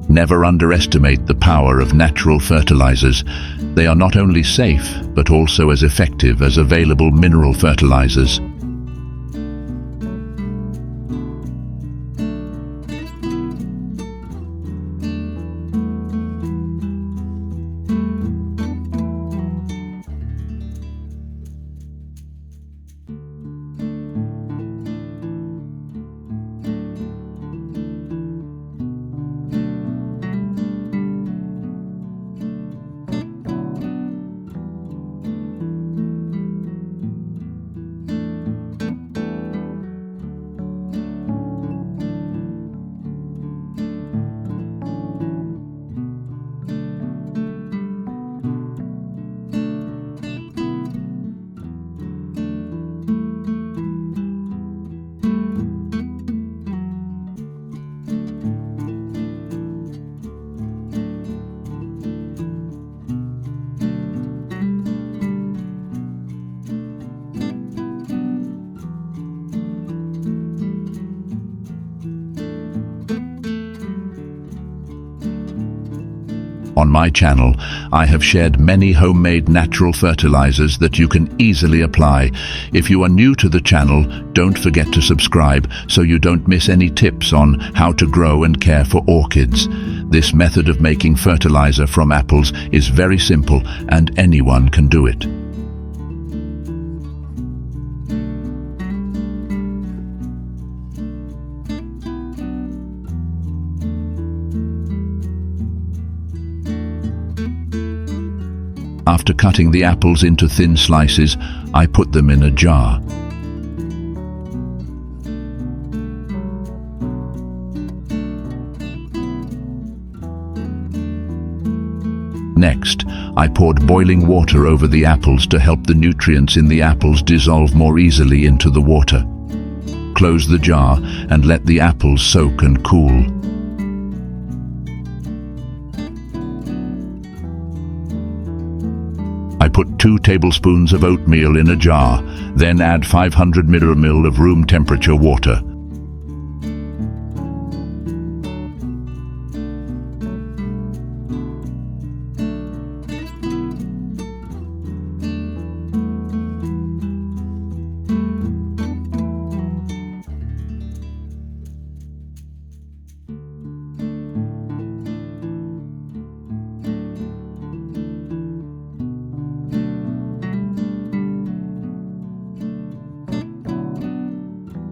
Never underestimate the power of natural fertilizers. They are not only safe, but also as effective as available mineral fertilizers. On my channel, I have shared many homemade natural fertilizers that you can easily apply. If you are new to the channel, don't forget to subscribe so you don't miss any tips on how to grow and care for orchids. This method of making fertilizer from apples is very simple and anyone can do it. After cutting the apples into thin slices, I put them in a jar. Next, I poured boiling water over the apples to help the nutrients in the apples dissolve more easily into the water. Close the jar and let the apples soak and cool. I put 2 tablespoons of oatmeal in a jar, then add 500 ml of room temperature water.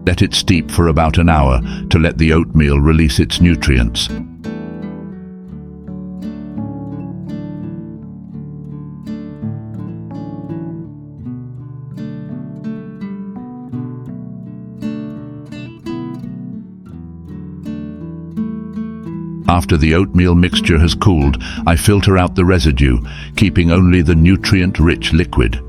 Let it steep for about an hour to let the oatmeal release its nutrients. After the oatmeal mixture has cooled, I filter out the residue, keeping only the nutrient-rich liquid.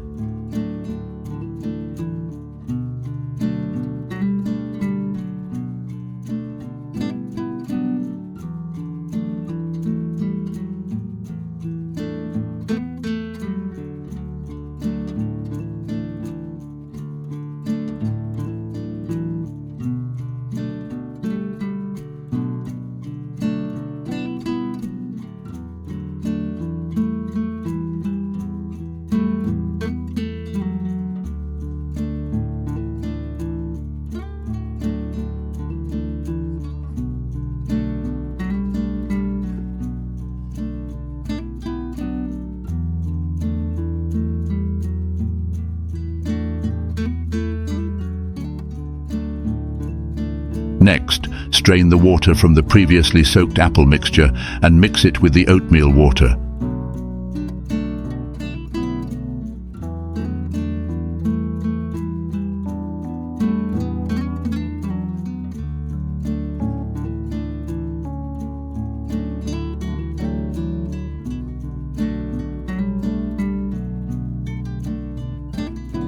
Next, strain the water from the previously soaked apple mixture and mix it with the oatmeal water.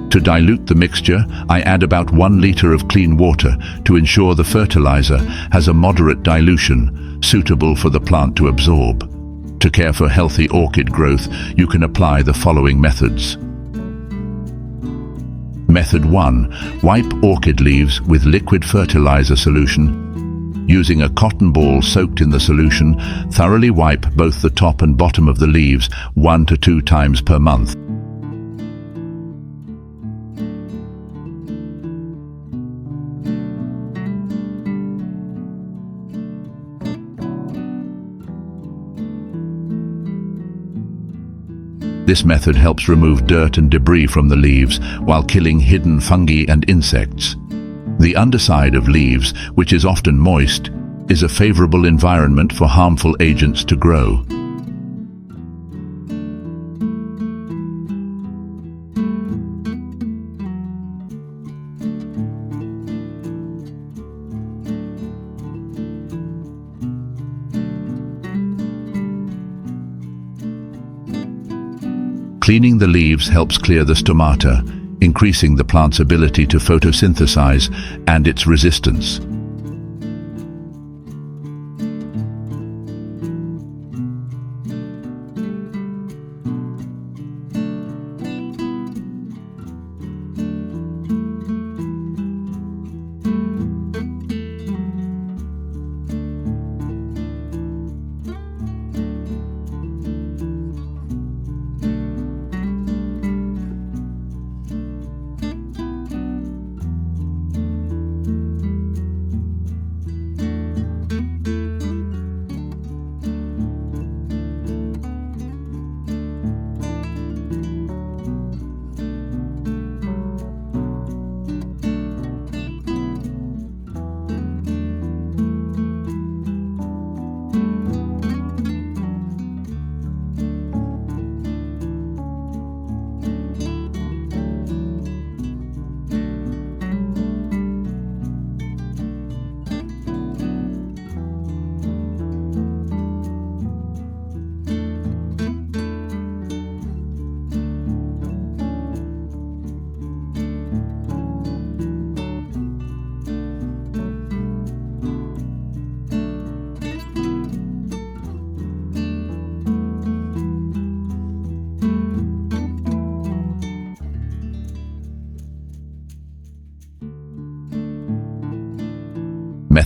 To dilute the mixture, I add about 1 liter of clean water to ensure the fertilizer has a moderate dilution, suitable for the plant to absorb. To care for healthy orchid growth, you can apply the following methods. Method 1. Wipe orchid leaves with liquid fertilizer solution. Using a cotton ball soaked in the solution, thoroughly wipe both the top and bottom of the leaves 1 to 2 times per month. This method helps remove dirt and debris from the leaves while killing hidden fungi and insects. The underside of leaves, which is often moist, is a favorable environment for harmful agents to grow. Cleaning the leaves helps clear the stomata, increasing the plant's ability to photosynthesize and its resistance.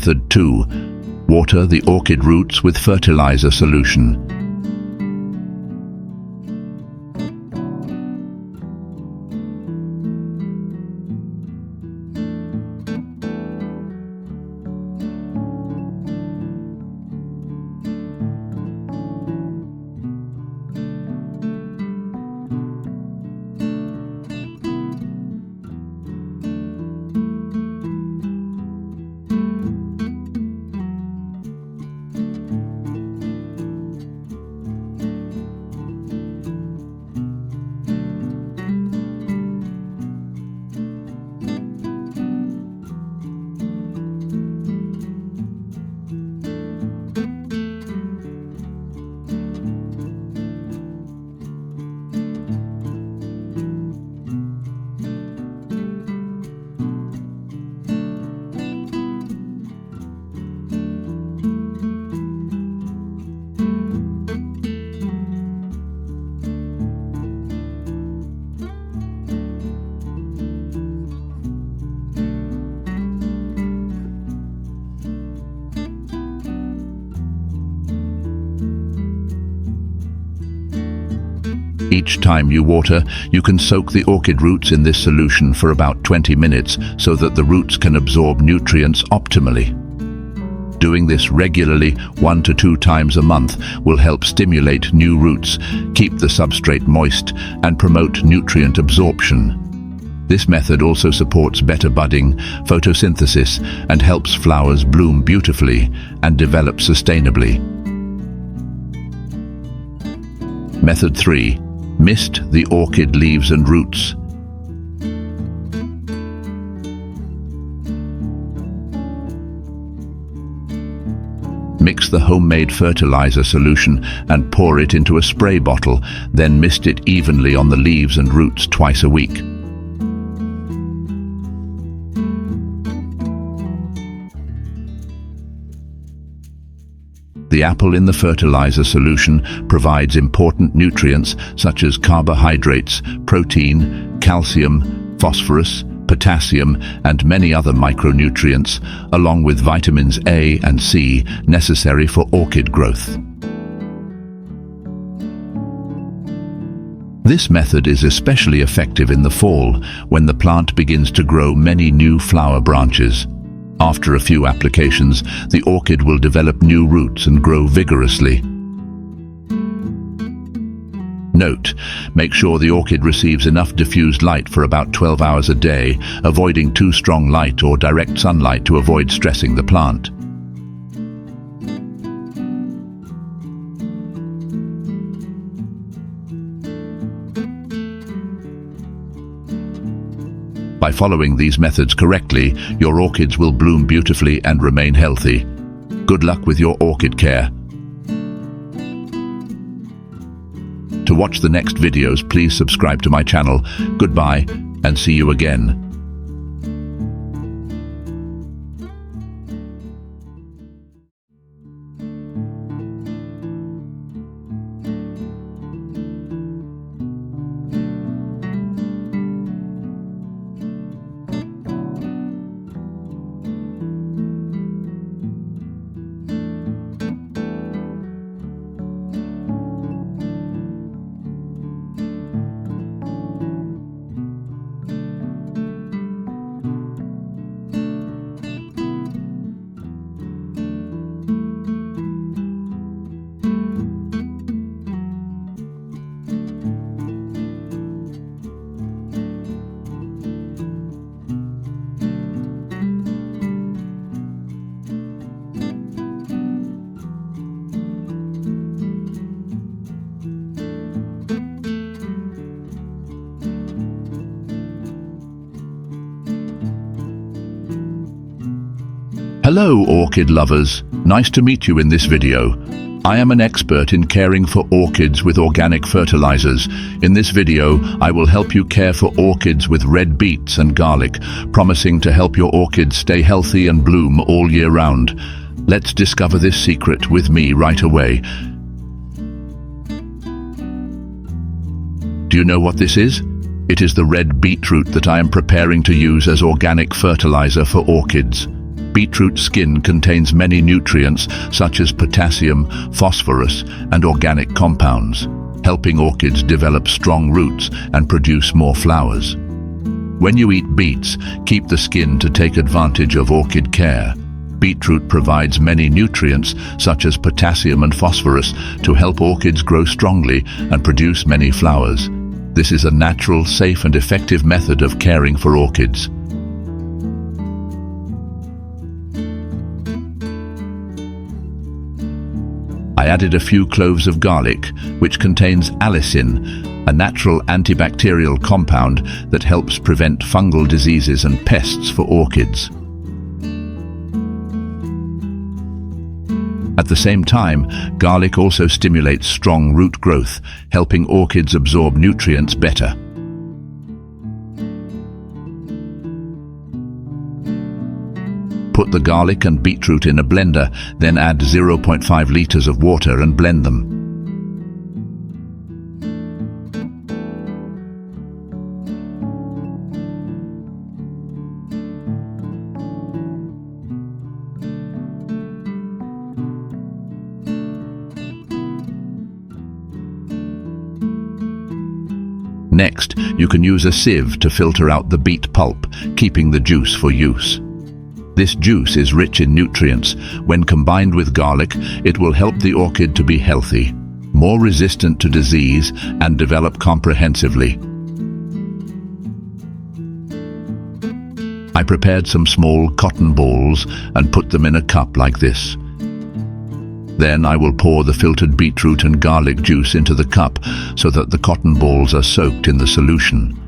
Method 2. Water the orchid roots with fertilizer solution. Each time you water, you can soak the orchid roots in this solution for about 20 minutes so that the roots can absorb nutrients optimally. Doing this regularly 1 to 2 times a month will help stimulate new roots, keep the substrate moist, and promote nutrient absorption. This method also supports better budding, photosynthesis, and helps flowers bloom beautifully and develop sustainably. Method 3. Mist the orchid leaves and roots. Mix the homemade fertilizer solution and pour it into a spray bottle, then mist it evenly on the leaves and roots twice a week. The apple in the fertilizer solution provides important nutrients such as carbohydrates, protein, calcium, phosphorus, potassium, and many other micronutrients, along with vitamins A and C necessary for orchid growth. This method is especially effective in the fall when the plant begins to grow many new flower branches. After a few applications, the orchid will develop new roots and grow vigorously. Note: make sure the orchid receives enough diffused light for about 12 hours a day, avoiding too strong light or direct sunlight to avoid stressing the plant. By following these methods correctly, your orchids will bloom beautifully and remain healthy. Good luck with your orchid care. To watch the next videos, please subscribe to my channel. Goodbye, and see you again. Hello orchid lovers, nice to meet you in this video. I am an expert in caring for orchids with organic fertilizers. In this video, I will help you care for orchids with red beets and garlic, promising to help your orchids stay healthy and bloom all year round. Let's discover this secret with me right away. Do you know what this is? It is the red beetroot that I am preparing to use as organic fertilizer for orchids. Beetroot skin contains many nutrients such as potassium, phosphorus, and organic compounds, helping orchids develop strong roots and produce more flowers. When you eat beets, keep the skin to take advantage of orchid care. Beetroot provides many nutrients such as potassium and phosphorus to help orchids grow strongly and produce many flowers. This is a natural, safe and effective method of caring for orchids. I added a few cloves of garlic, which contains allicin, a natural antibacterial compound that helps prevent fungal diseases and pests for orchids. At the same time, garlic also stimulates strong root growth, helping orchids absorb nutrients better. Put the garlic and beetroot in a blender, then add 0.5 liters of water and blend them. Next, you can use a sieve to filter out the beet pulp, keeping the juice for use. This juice is rich in nutrients. When combined with garlic, it will help the orchid to be healthy, more resistant to disease, and develop comprehensively. I prepared some small cotton balls and put them in a cup like this. Then I will pour the filtered beetroot and garlic juice into the cup so that the cotton balls are soaked in the solution.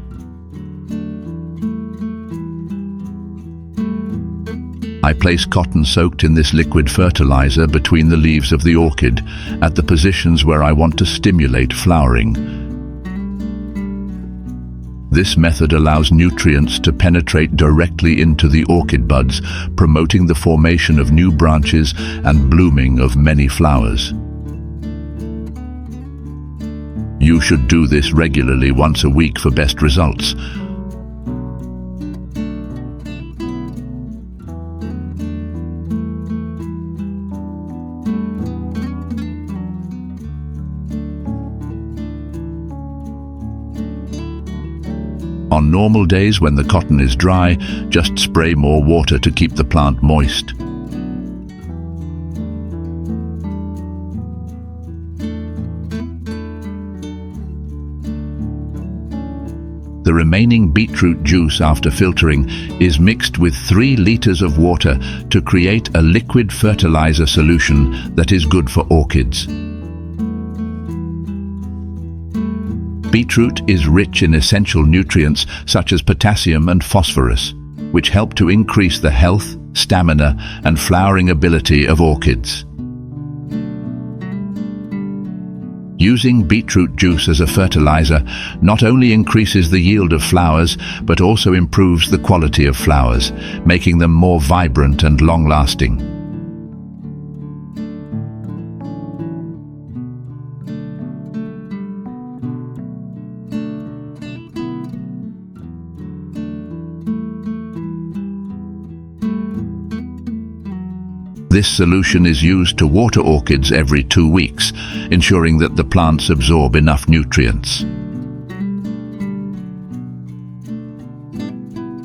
I place cotton soaked in this liquid fertilizer between the leaves of the orchid at the positions where I want to stimulate flowering. This method allows nutrients to penetrate directly into the orchid buds, promoting the formation of new branches and blooming of many flowers. You should do this regularly once a week for best results. On normal days when the cotton is dry, just spray more water to keep the plant moist. The remaining beetroot juice after filtering is mixed with 3 liters of water to create a liquid fertilizer solution that is good for orchids. Beetroot is rich in essential nutrients such as potassium and phosphorus, which help to increase the health, stamina, and flowering ability of orchids. Using beetroot juice as a fertilizer not only increases the yield of flowers, but also improves the quality of flowers, making them more vibrant and long-lasting. This solution is used to water orchids every 2 weeks, ensuring that the plants absorb enough nutrients.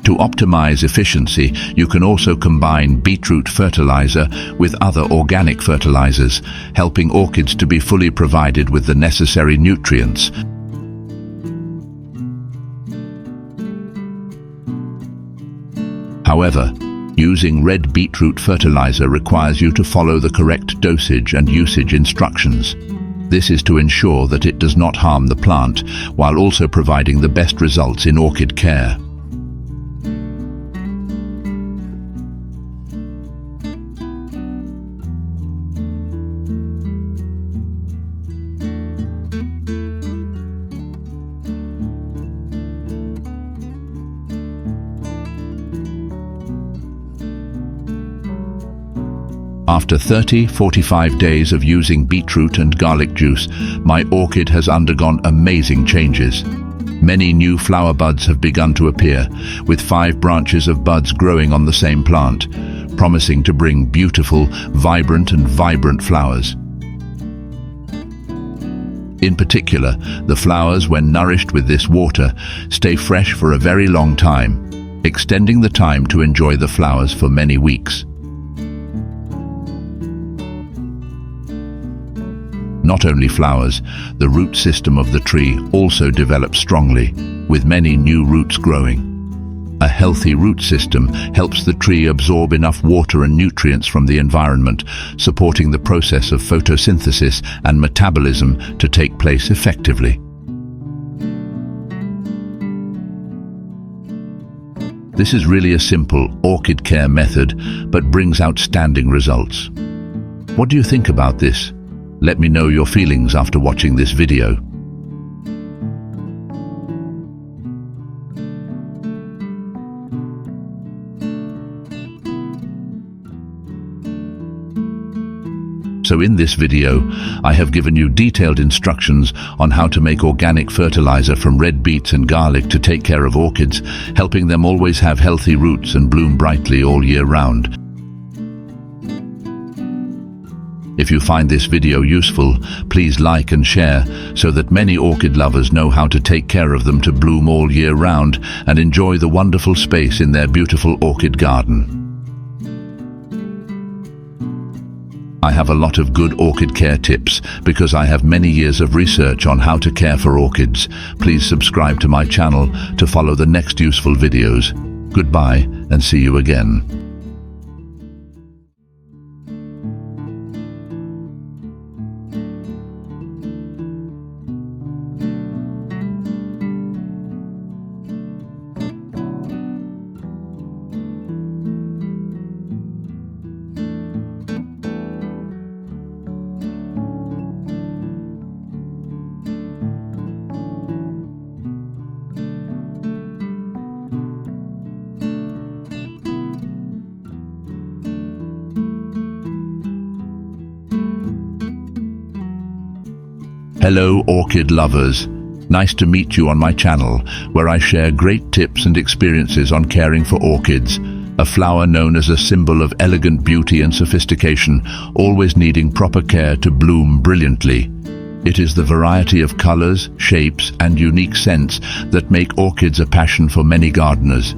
To optimize efficiency, you can also combine beetroot fertilizer with other organic fertilizers, helping orchids to be fully provided with the necessary nutrients. However, using red beetroot fertilizer requires you to follow the correct dosage and usage instructions. This is to ensure that it does not harm the plant, while also providing the best results in orchid care. After 30-45 days of using beetroot and garlic juice, my orchid has undergone amazing changes. Many new flower buds have begun to appear, with 5 branches of buds growing on the same plant, promising to bring beautiful, vibrant flowers. In particular, the flowers, when nourished with this water, stay fresh for a very long time, extending the time to enjoy the flowers for many weeks. Not only flowers, the root system of the tree also develops strongly, with many new roots growing. A healthy root system helps the tree absorb enough water and nutrients from the environment, supporting the process of photosynthesis and metabolism to take place effectively. This is really a simple orchid care method, but brings outstanding results. What do you think about this? Let me know your feelings after watching this video. So in this video, I have given you detailed instructions on how to make organic fertilizer from red beets and garlic to take care of orchids, helping them always have healthy roots and bloom brightly all year round. If you find this video useful, please like and share so that many orchid lovers know how to take care of them to bloom all year round and enjoy the wonderful space in their beautiful orchid garden. I have a lot of good orchid care tips because I have many years of research on how to care for orchids. Please subscribe to my channel to follow the next useful videos. Goodbye and see you again. Hello orchid lovers, nice to meet you on my channel where I share great tips and experiences on caring for orchids, a flower known as a symbol of elegant beauty and sophistication, always needing proper care to bloom brilliantly. It is the variety of colors, shapes and unique scents that make orchids a passion for many gardeners.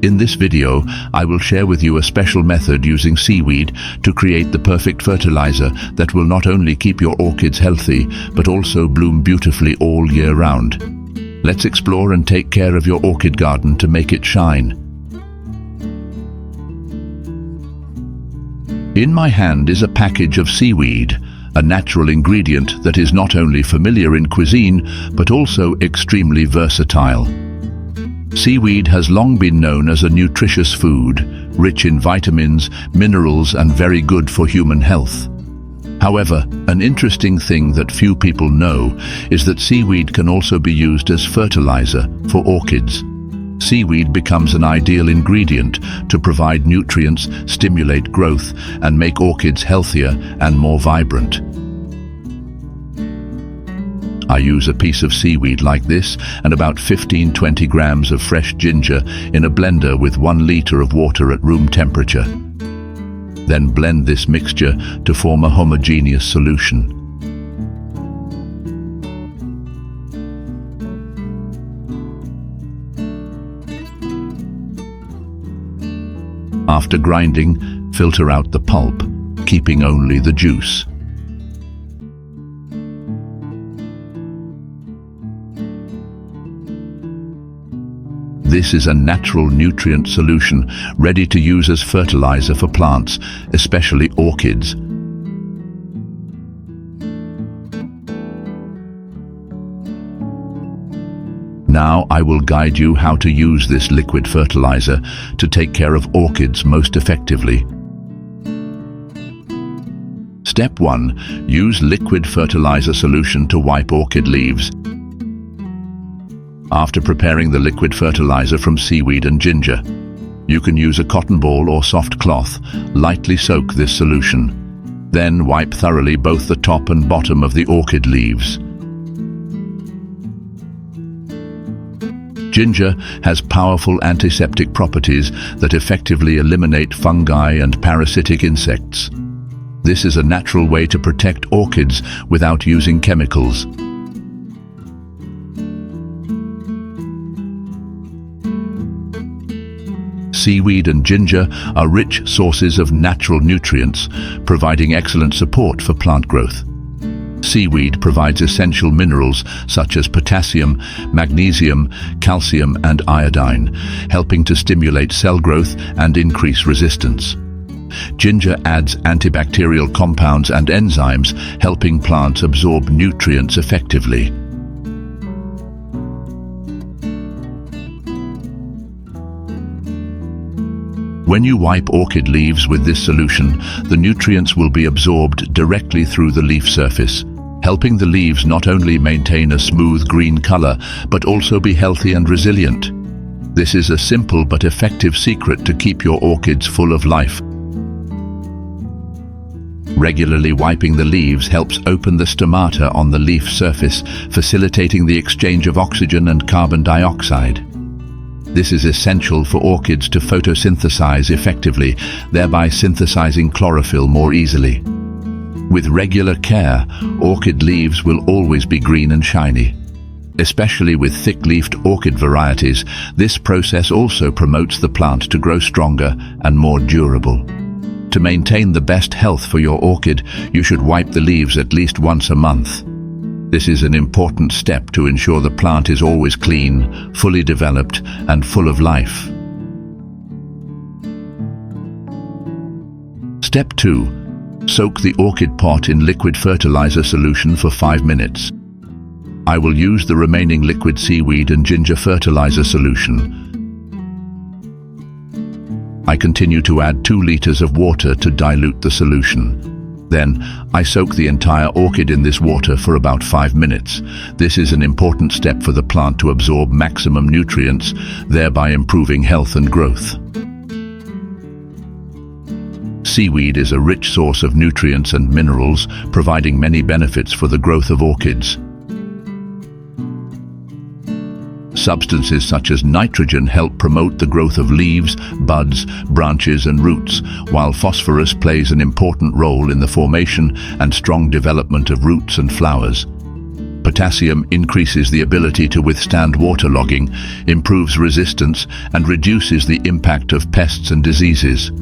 In this video, I will share with you a special method using seaweed to create the perfect fertilizer that will not only keep your orchids healthy, but also bloom beautifully all year round. Let's explore and take care of your orchid garden to make it shine. In my hand is a package of seaweed, a natural ingredient that is not only familiar in cuisine, but also extremely versatile. Seaweed has long been known as a nutritious food, rich in vitamins, minerals, and very good for human health. However, an interesting thing that few people know is that seaweed can also be used as fertilizer for orchids. Seaweed becomes an ideal ingredient to provide nutrients, stimulate growth, and make orchids healthier and more vibrant. I use a piece of seaweed like this and about 15-20 grams of fresh ginger in a blender with 1 liter of water at room temperature. Then blend this mixture to form a homogeneous solution. After grinding, filter out the pulp, keeping only the juice. This is a natural nutrient solution ready to use as fertilizer for plants, especially orchids. Now I will guide you how to use this liquid fertilizer to take care of orchids most effectively. Step 1. Use liquid fertilizer solution to wipe orchid leaves. After preparing the liquid fertilizer from seaweed and ginger, you can use a cotton ball or soft cloth, lightly soak this solution. Then wipe thoroughly both the top and bottom of the orchid leaves. Ginger has powerful antiseptic properties that effectively eliminate fungi and parasitic insects. This is a natural way to protect orchids without using chemicals. Seaweed and ginger are rich sources of natural nutrients, providing excellent support for plant growth. Seaweed provides essential minerals such as potassium, magnesium, calcium, and iodine, helping to stimulate cell growth and increase resistance. Ginger adds antibacterial compounds and enzymes, helping plants absorb nutrients effectively. When you wipe orchid leaves with this solution, the nutrients will be absorbed directly through the leaf surface, helping the leaves not only maintain a smooth green color, but also be healthy and resilient. This is a simple but effective secret to keep your orchids full of life. Regularly wiping the leaves helps open the stomata on the leaf surface, facilitating the exchange of oxygen and carbon dioxide. This is essential for orchids to photosynthesize effectively, thereby synthesizing chlorophyll more easily. With regular care, orchid leaves will always be green and shiny. Especially with thick-leafed orchid varieties, this process also promotes the plant to grow stronger and more durable. To maintain the best health for your orchid, you should wipe the leaves at least once a month. This is an important step to ensure the plant is always clean, fully developed, and full of life. Step 2. Soak the orchid pot in liquid fertilizer solution for 5 minutes. I will use the remaining liquid seaweed and ginger fertilizer solution. I continue to add 2 liters of water to dilute the solution. Then, I soak the entire orchid in this water for about 5 minutes. This is an important step for the plant to absorb maximum nutrients, thereby improving health and growth. Seaweed is a rich source of nutrients and minerals, providing many benefits for the growth of orchids. Substances such as nitrogen help promote the growth of leaves, buds, branches, and roots, while phosphorus plays an important role in the formation and strong development of roots and flowers. Potassium increases the ability to withstand waterlogging, improves resistance, and reduces the impact of pests and diseases.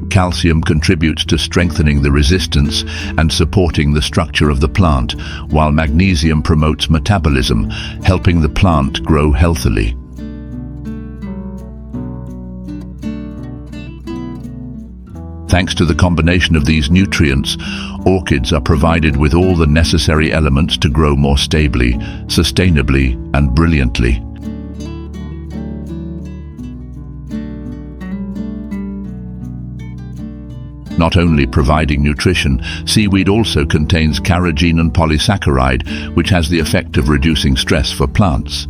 Calcium contributes to strengthening the resistance and supporting the structure of the plant, while magnesium promotes metabolism, helping the plant grow healthily. Thanks to the combination of these nutrients, orchids are provided with all the necessary elements to grow more stably, sustainably, and brilliantly. Not only providing nutrition, seaweed also contains carrageenan and polysaccharide, which has the effect of reducing stress for plants.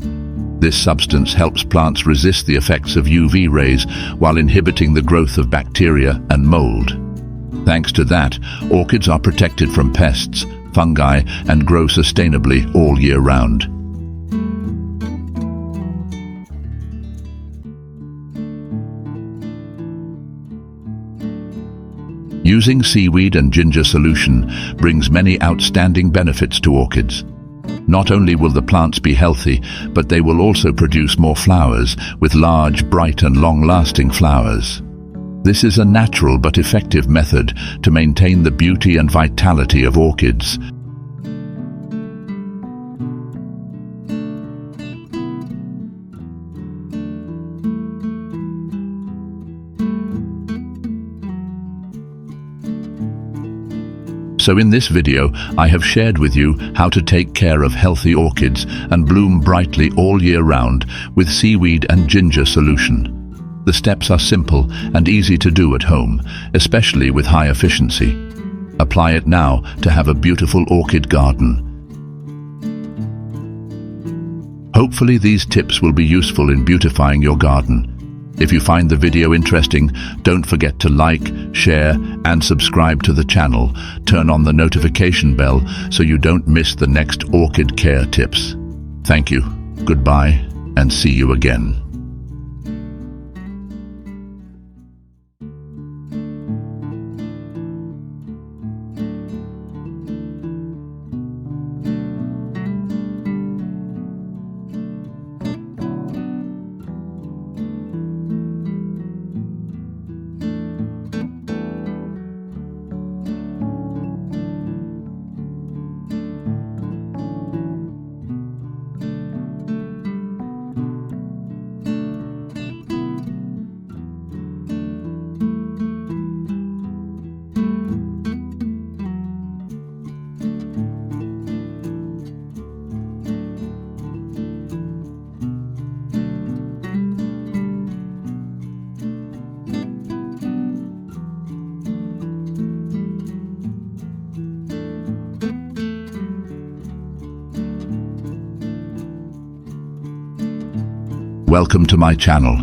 This substance helps plants resist the effects of UV rays while inhibiting the growth of bacteria and mold. Thanks to that, orchids are protected from pests, fungi, and grow sustainably all year round. Using seaweed and ginger solution brings many outstanding benefits to orchids. Not only will the plants be healthy, but they will also produce more flowers, with large, bright and long-lasting flowers. This is a natural but effective method to maintain the beauty and vitality of orchids. So in this video, I have shared with you how to take care of healthy orchids and bloom brightly all year round with seaweed and ginger solution. The steps are simple and easy to do at home, especially with high efficiency. Apply it now to have a beautiful orchid garden. Hopefully these tips will be useful in beautifying your garden. If you find the video interesting, don't forget to like, share, and subscribe to the channel. Turn on the notification bell so you don't miss the next orchid care tips. Thank you, goodbye, and see you again. Welcome to my channel.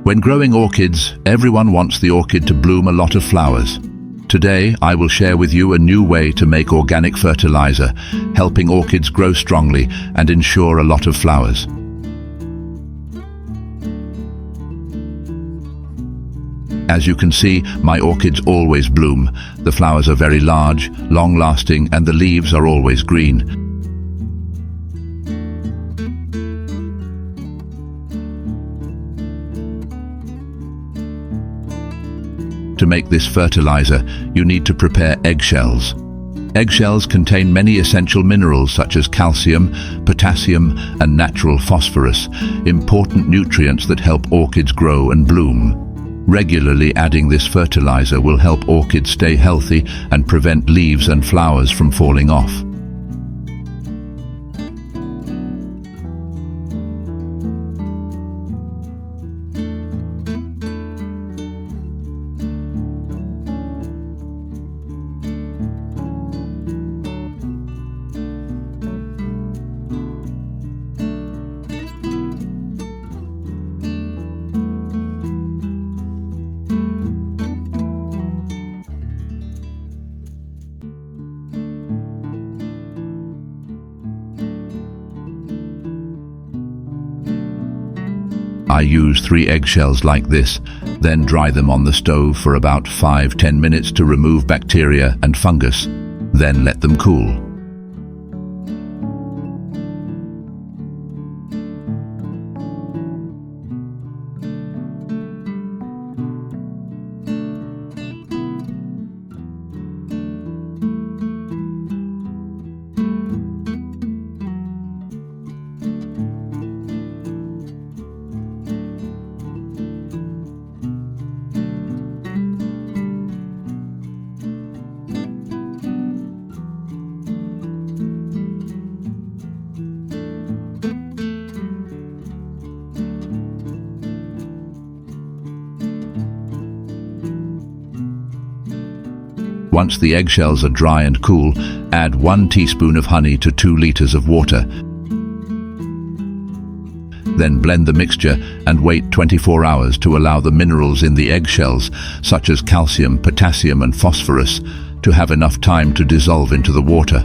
When growing orchids, everyone wants the orchid to bloom a lot of flowers. Today, I will share with you a new way to make organic fertilizer, helping orchids grow strongly and ensure a lot of flowers. As you can see, my orchids always bloom. The flowers are very large, long-lasting, and the leaves are always green. To make this fertilizer, you need to prepare eggshells. Eggshells contain many essential minerals such as calcium, potassium, and natural phosphorus, important nutrients that help orchids grow and bloom. Regularly adding this fertilizer will help orchids stay healthy and prevent leaves and flowers from falling off. I use 3 eggshells like this, then dry them on the stove for about 5–10 minutes to remove bacteria and fungus. Then let them cool. Once the eggshells are dry and cool, add 1 teaspoon of honey to 2 liters of water. Then blend the mixture and wait 24 hours to allow the minerals in the eggshells, such as calcium, potassium, and phosphorus, to have enough time to dissolve into the water.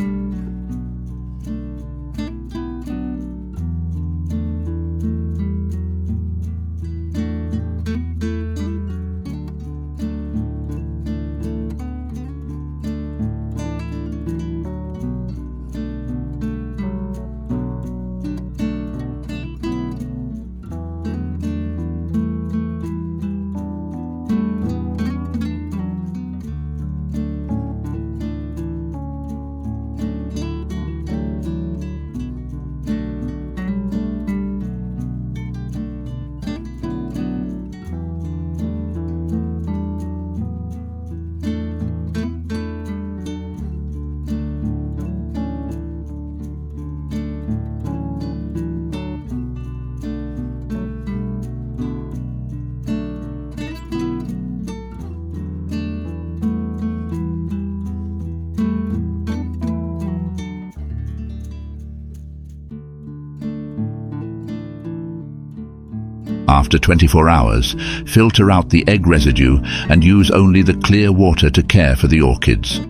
After 24 hours, filter out the egg residue and use only the clear water to care for the orchids.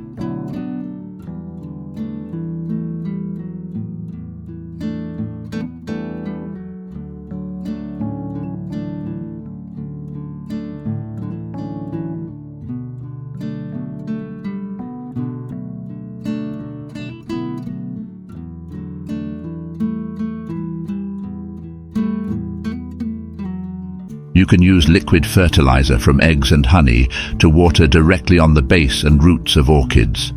You can use liquid fertilizer from eggs and honey to water directly on the base and roots of orchids.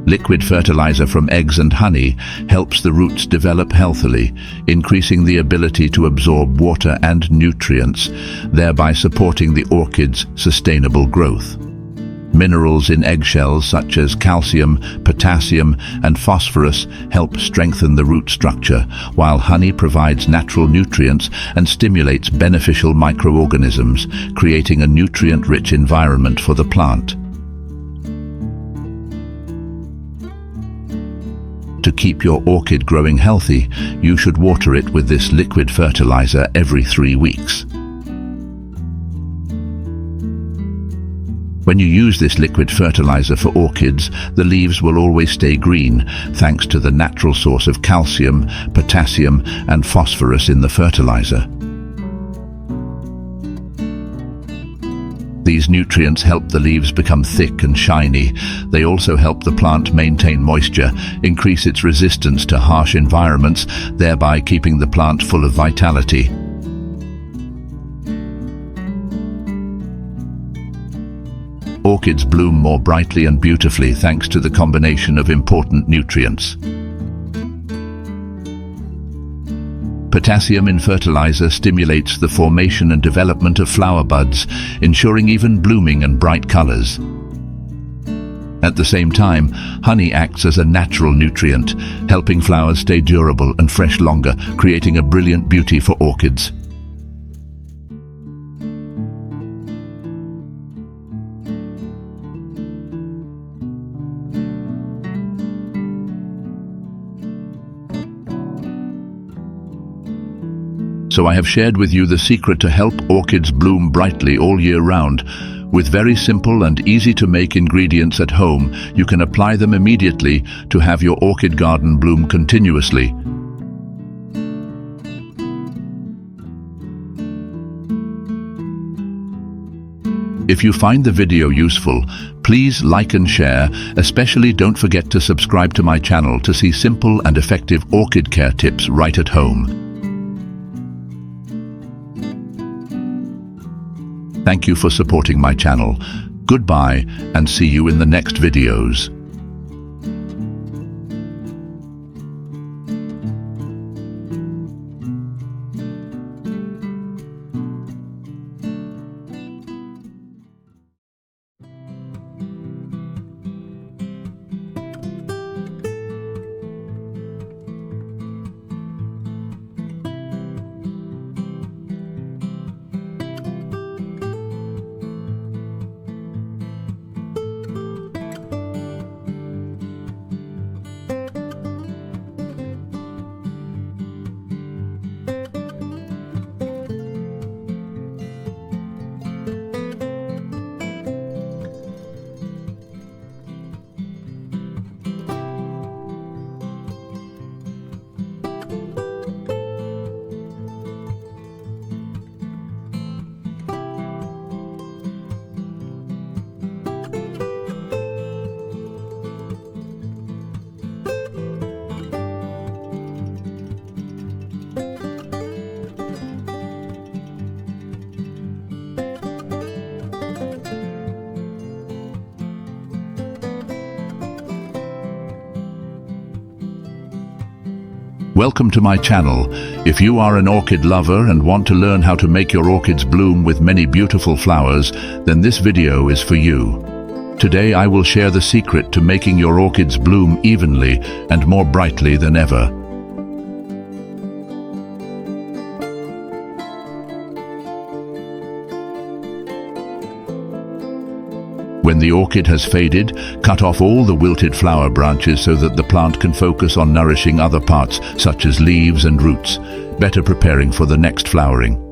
Liquid fertilizer from eggs and honey helps the roots develop healthily, increasing the ability to absorb water and nutrients, thereby supporting the orchid's sustainable growth. Minerals in eggshells such as calcium, potassium, and phosphorus help strengthen the root structure, while honey provides natural nutrients and stimulates beneficial microorganisms, creating a nutrient-rich environment for the plant. To keep your orchid growing healthy, you should water it with this liquid fertilizer every 3 weeks. When you use this liquid fertilizer for orchids, the leaves will always stay green, thanks to the natural source of calcium, potassium, and phosphorus in the fertilizer. These nutrients help the leaves become thick and shiny. They also help the plant maintain moisture, increase its resistance to harsh environments, thereby keeping the plant full of vitality. Orchids bloom more brightly and beautifully thanks to the combination of important nutrients. Potassium in fertilizer stimulates the formation and development of flower buds, ensuring even blooming and bright colors. At the same time, honey acts as a natural nutrient, helping flowers stay durable and fresh longer, creating a brilliant beauty for orchids. So I have shared with you the secret to help orchids bloom brightly all year round. With very simple and easy to make ingredients at home, you can apply them immediately to have your orchid garden bloom continuously. If you find the video useful, please like and share. Especially don't forget to subscribe to my channel to see simple and effective orchid care tips right at home. Thank you for supporting my channel. Goodbye and see you in the next videos. Welcome to my channel. If you are an orchid lover and want to learn how to make your orchids bloom with many beautiful flowers, then this video is for you. Today I will share the secret to making your orchids bloom evenly and more brightly than ever. When the orchid has faded, cut off all the wilted flower branches so that the plant can focus on nourishing other parts, such as leaves and roots, better preparing for the next flowering.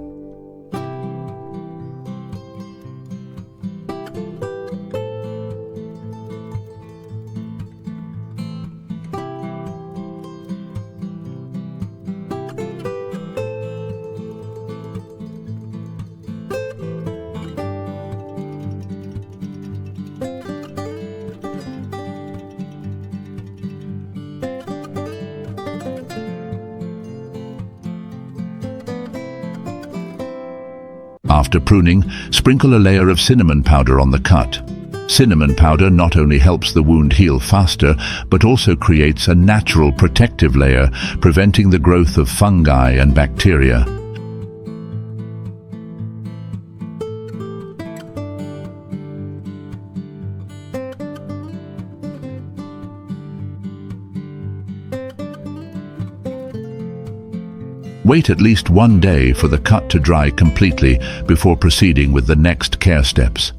After pruning, sprinkle a layer of cinnamon powder on the cut. Cinnamon powder not only helps the wound heal faster, but also creates a natural protective layer, preventing the growth of fungi and bacteria. Wait at least 1 day for the cut to dry completely before proceeding with the next care steps.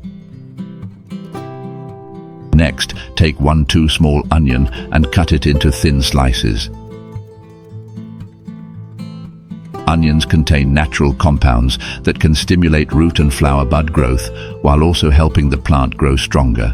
Next, take 1 small onion and cut it into thin slices. Onions contain natural compounds that can stimulate root and flower bud growth while also helping the plant grow stronger.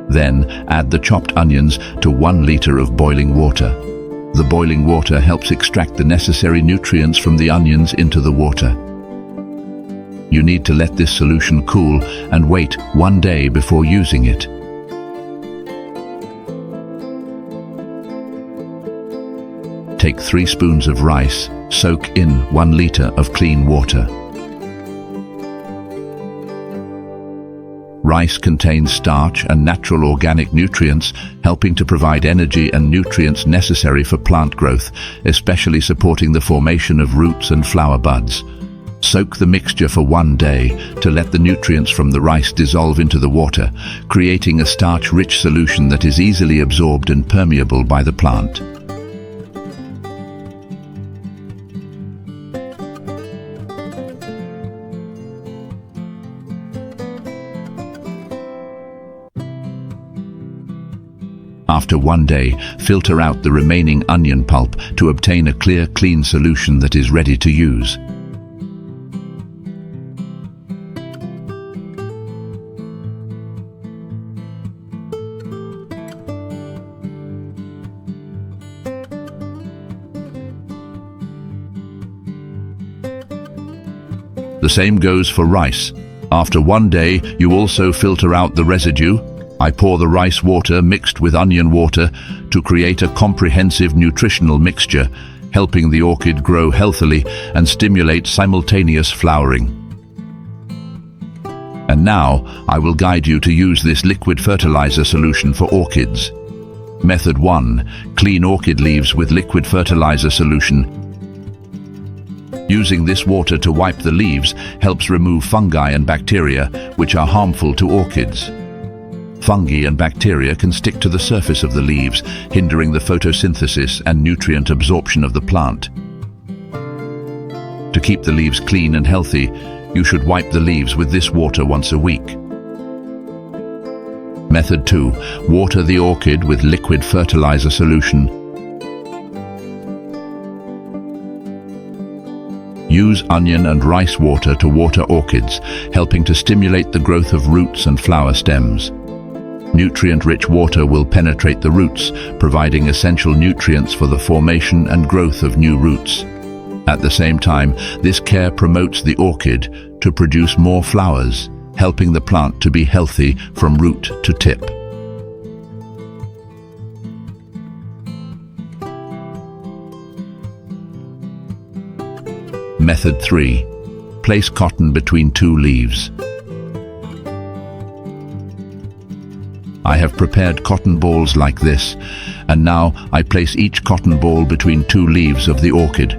Then add the chopped onions to 1 liter of boiling water. The boiling water helps extract the necessary nutrients from the onions into the water. You need to let this solution cool and wait 1 day before using it. Take 3 spoons of rice, soak in 1 liter of clean water. Rice contains starch and natural organic nutrients, helping to provide energy and nutrients necessary for plant growth, especially supporting the formation of roots and flower buds. Soak the mixture for 1 day to let the nutrients from the rice dissolve into the water, creating a starch-rich solution that is easily absorbed and permeable by the plant. After 1 day, filter out the remaining onion pulp to obtain a clear, clean solution that is ready to use. The same goes for rice. After 1 day, you also filter out the residue. I pour the rice water mixed with onion water to create a comprehensive nutritional mixture, helping the orchid grow healthily and stimulate simultaneous flowering. And now, I will guide you to use this liquid fertilizer solution for orchids. Method 1. Clean orchid leaves with liquid fertilizer solution. Using this water to wipe the leaves helps remove fungi and bacteria, which are harmful to orchids. Fungi and bacteria can stick to the surface of the leaves, hindering the photosynthesis and nutrient absorption of the plant. To keep the leaves clean and healthy, you should wipe the leaves with this water once a week. Method 2. Water the orchid with liquid fertilizer solution. Use onion and rice water to water orchids, helping to stimulate the growth of roots and flower stems. Nutrient-rich water will penetrate the roots, providing essential nutrients for the formation and growth of new roots. At the same time, this care promotes the orchid to produce more flowers, helping the plant to be healthy from root to tip. Method 3. Place cotton between 2 leaves. I have prepared cotton balls like this, and now I place each cotton ball between 2 leaves of the orchid.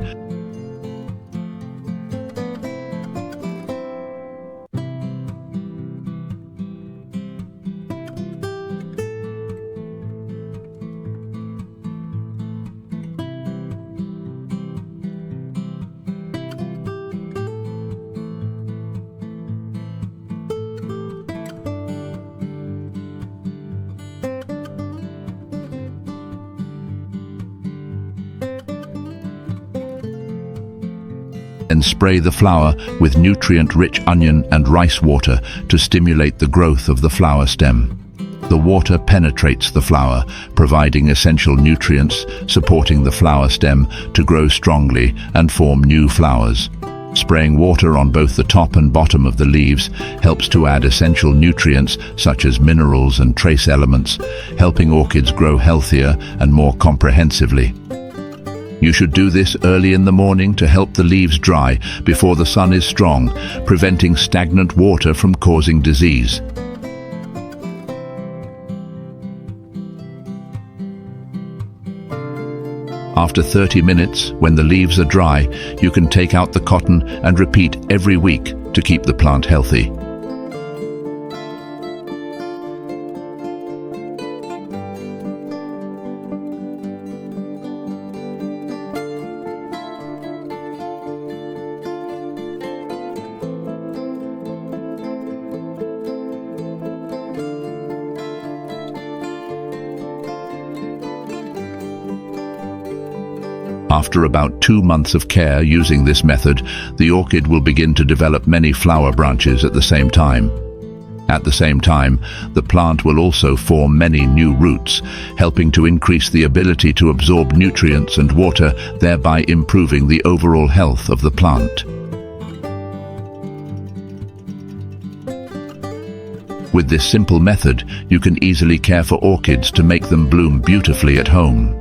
And spray the flower with nutrient-rich onion and rice water to stimulate the growth of the flower stem. The water penetrates the flower, providing essential nutrients, supporting the flower stem to grow strongly and form new flowers. Spraying water on both the top and bottom of the leaves helps to add essential nutrients such as minerals and trace elements, helping orchids grow healthier and more comprehensively. You should do this early in the morning to help the leaves dry before the sun is strong, preventing stagnant water from causing disease. After 30 minutes, when the leaves are dry, you can take out the cotton and repeat every week to keep the plant healthy. After about 2 months of care using this method, the orchid will begin to develop many flower branches at the same time. At the same time, the plant will also form many new roots, helping to increase the ability to absorb nutrients and water, thereby improving the overall health of the plant. With this simple method, you can easily care for orchids to make them bloom beautifully at home.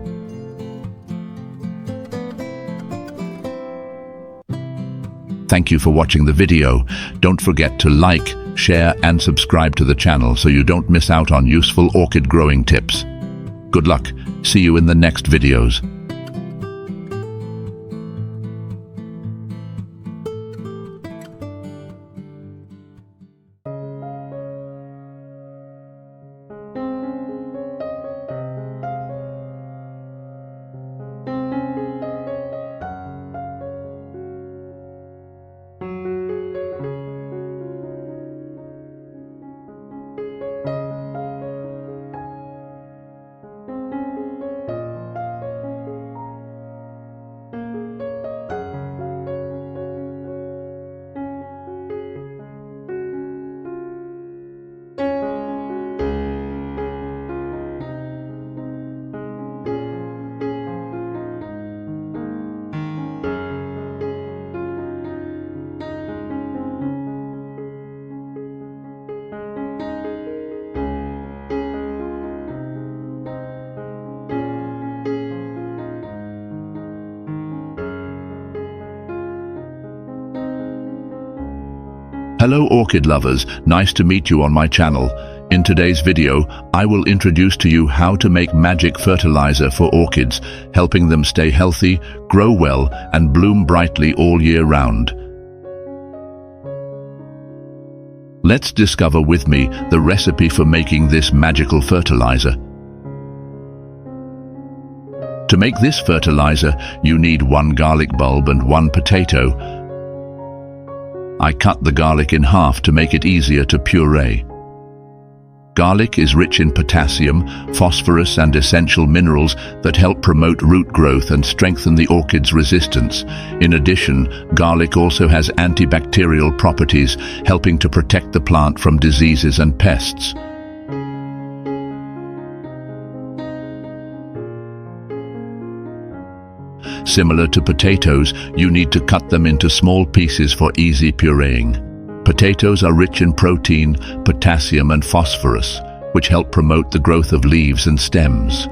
Thank you for watching the video. Don't forget to like, share and subscribe to the channel so you don't miss out on useful orchid growing tips. Good luck. See you in the next videos. Hello orchid lovers, nice to meet you on my channel. In today's video, I will introduce to you how to make magic fertilizer for orchids, helping them stay healthy, grow well, and bloom brightly all year round. Let's discover with me the recipe for making this magical fertilizer. To make this fertilizer, you need 1 garlic bulb and 1 potato. I cut the garlic in half to make it easier to puree. Garlic is rich in potassium, phosphorus and essential minerals that help promote root growth and strengthen the orchid's resistance. In addition, garlic also has antibacterial properties, helping to protect the plant from diseases and pests. Similar to potatoes, you need to cut them into small pieces for easy pureeing. Potatoes are rich in protein, potassium and phosphorus, which help promote the growth of leaves and stems.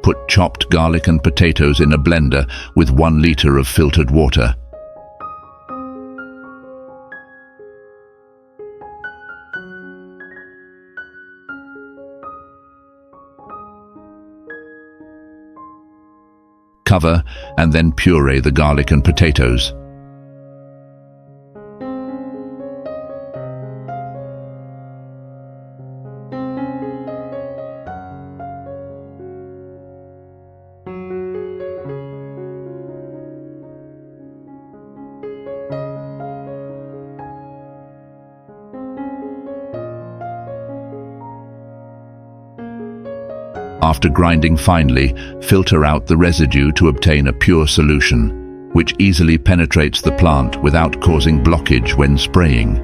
Put chopped garlic and potatoes in a blender with 1 liter of filtered water. Cover and then puree the garlic and potatoes. After grinding finely, filter out the residue to obtain a pure solution, which easily penetrates the plant without causing blockage when spraying.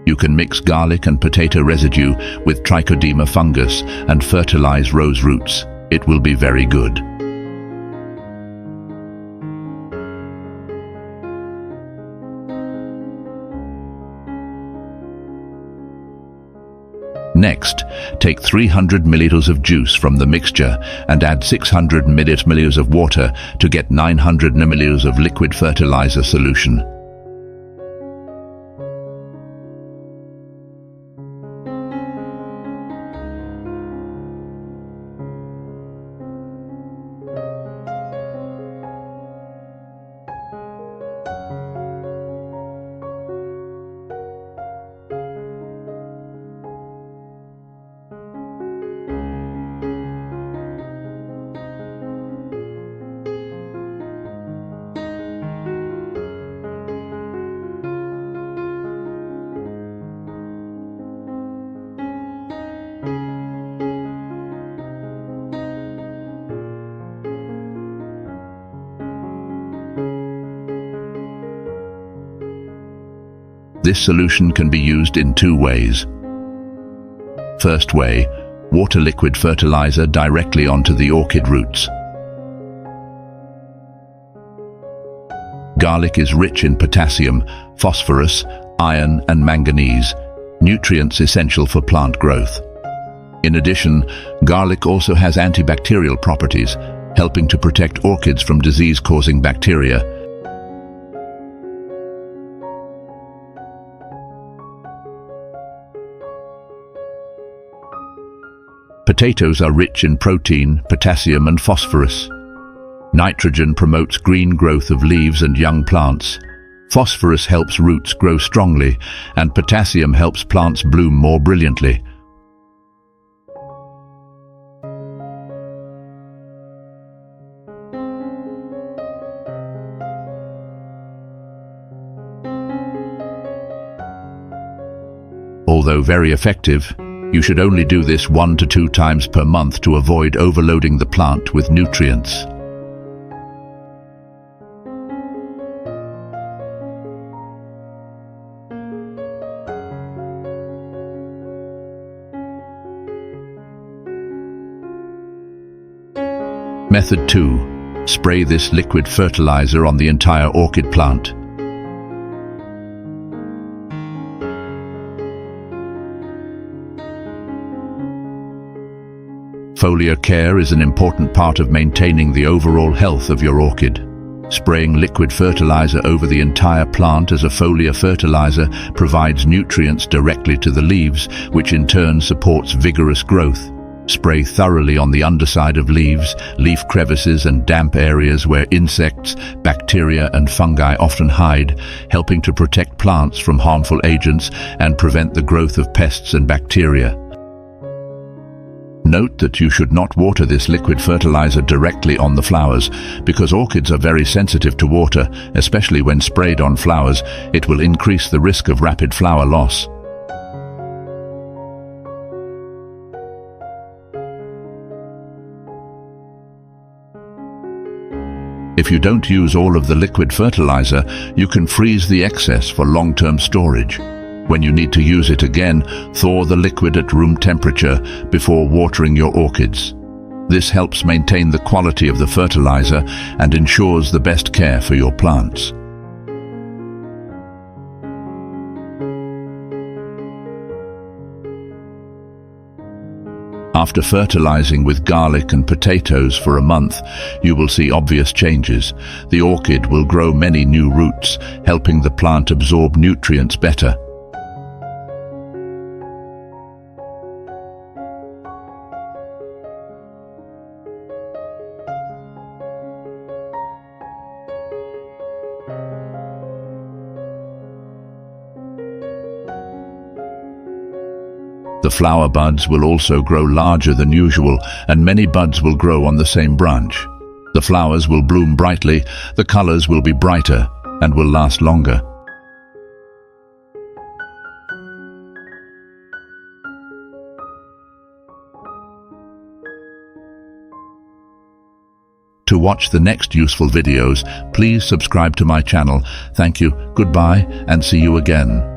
You can mix garlic and potato residue with trichoderma fungus and fertilize rose roots. It will be very good. Next, take 300 milliliters of juice from the mixture and add 600 milliliters of water to get 900 milliliters of liquid fertilizer solution. This solution can be used in two ways. First way, water liquid fertilizer directly onto the orchid roots. Garlic is rich in potassium, phosphorus, iron and manganese, nutrients essential for plant growth. In addition, garlic also has antibacterial properties, helping to protect orchids from disease-causing bacteria. Potatoes are rich in protein, potassium and phosphorus. Nitrogen promotes green growth of leaves and young plants. Phosphorus helps roots grow strongly, and potassium helps plants bloom more brilliantly. Although very effective, you should only do this 1 to 2 times per month to avoid overloading the plant with nutrients. Method 2. Spray this liquid fertilizer on the entire orchid plant. Foliar care is an important part of maintaining the overall health of your orchid. Spraying liquid fertilizer over the entire plant as a foliar fertilizer provides nutrients directly to the leaves, which in turn supports vigorous growth. Spray thoroughly on the underside of leaves, leaf crevices and damp areas where insects, bacteria and fungi often hide, helping to protect plants from harmful agents and prevent the growth of pests and bacteria. Note that you should not water this liquid fertilizer directly on the flowers, because orchids are very sensitive to water, especially when sprayed on flowers. It will increase the risk of rapid flower loss. If you don't use all of the liquid fertilizer, you can freeze the excess for long-term storage. When you need to use it again, thaw the liquid at room temperature before watering your orchids. This helps maintain the quality of the fertilizer and ensures the best care for your plants. After fertilizing with garlic and potatoes for a month, you will see obvious changes. The orchid will grow many new roots, helping the plant absorb nutrients better. The flower buds will also grow larger than usual, and many buds will grow on the same branch. The flowers will bloom brightly, the colors will be brighter, and will last longer. To watch the next useful videos, please subscribe to my channel. Thank you, goodbye, and see you again.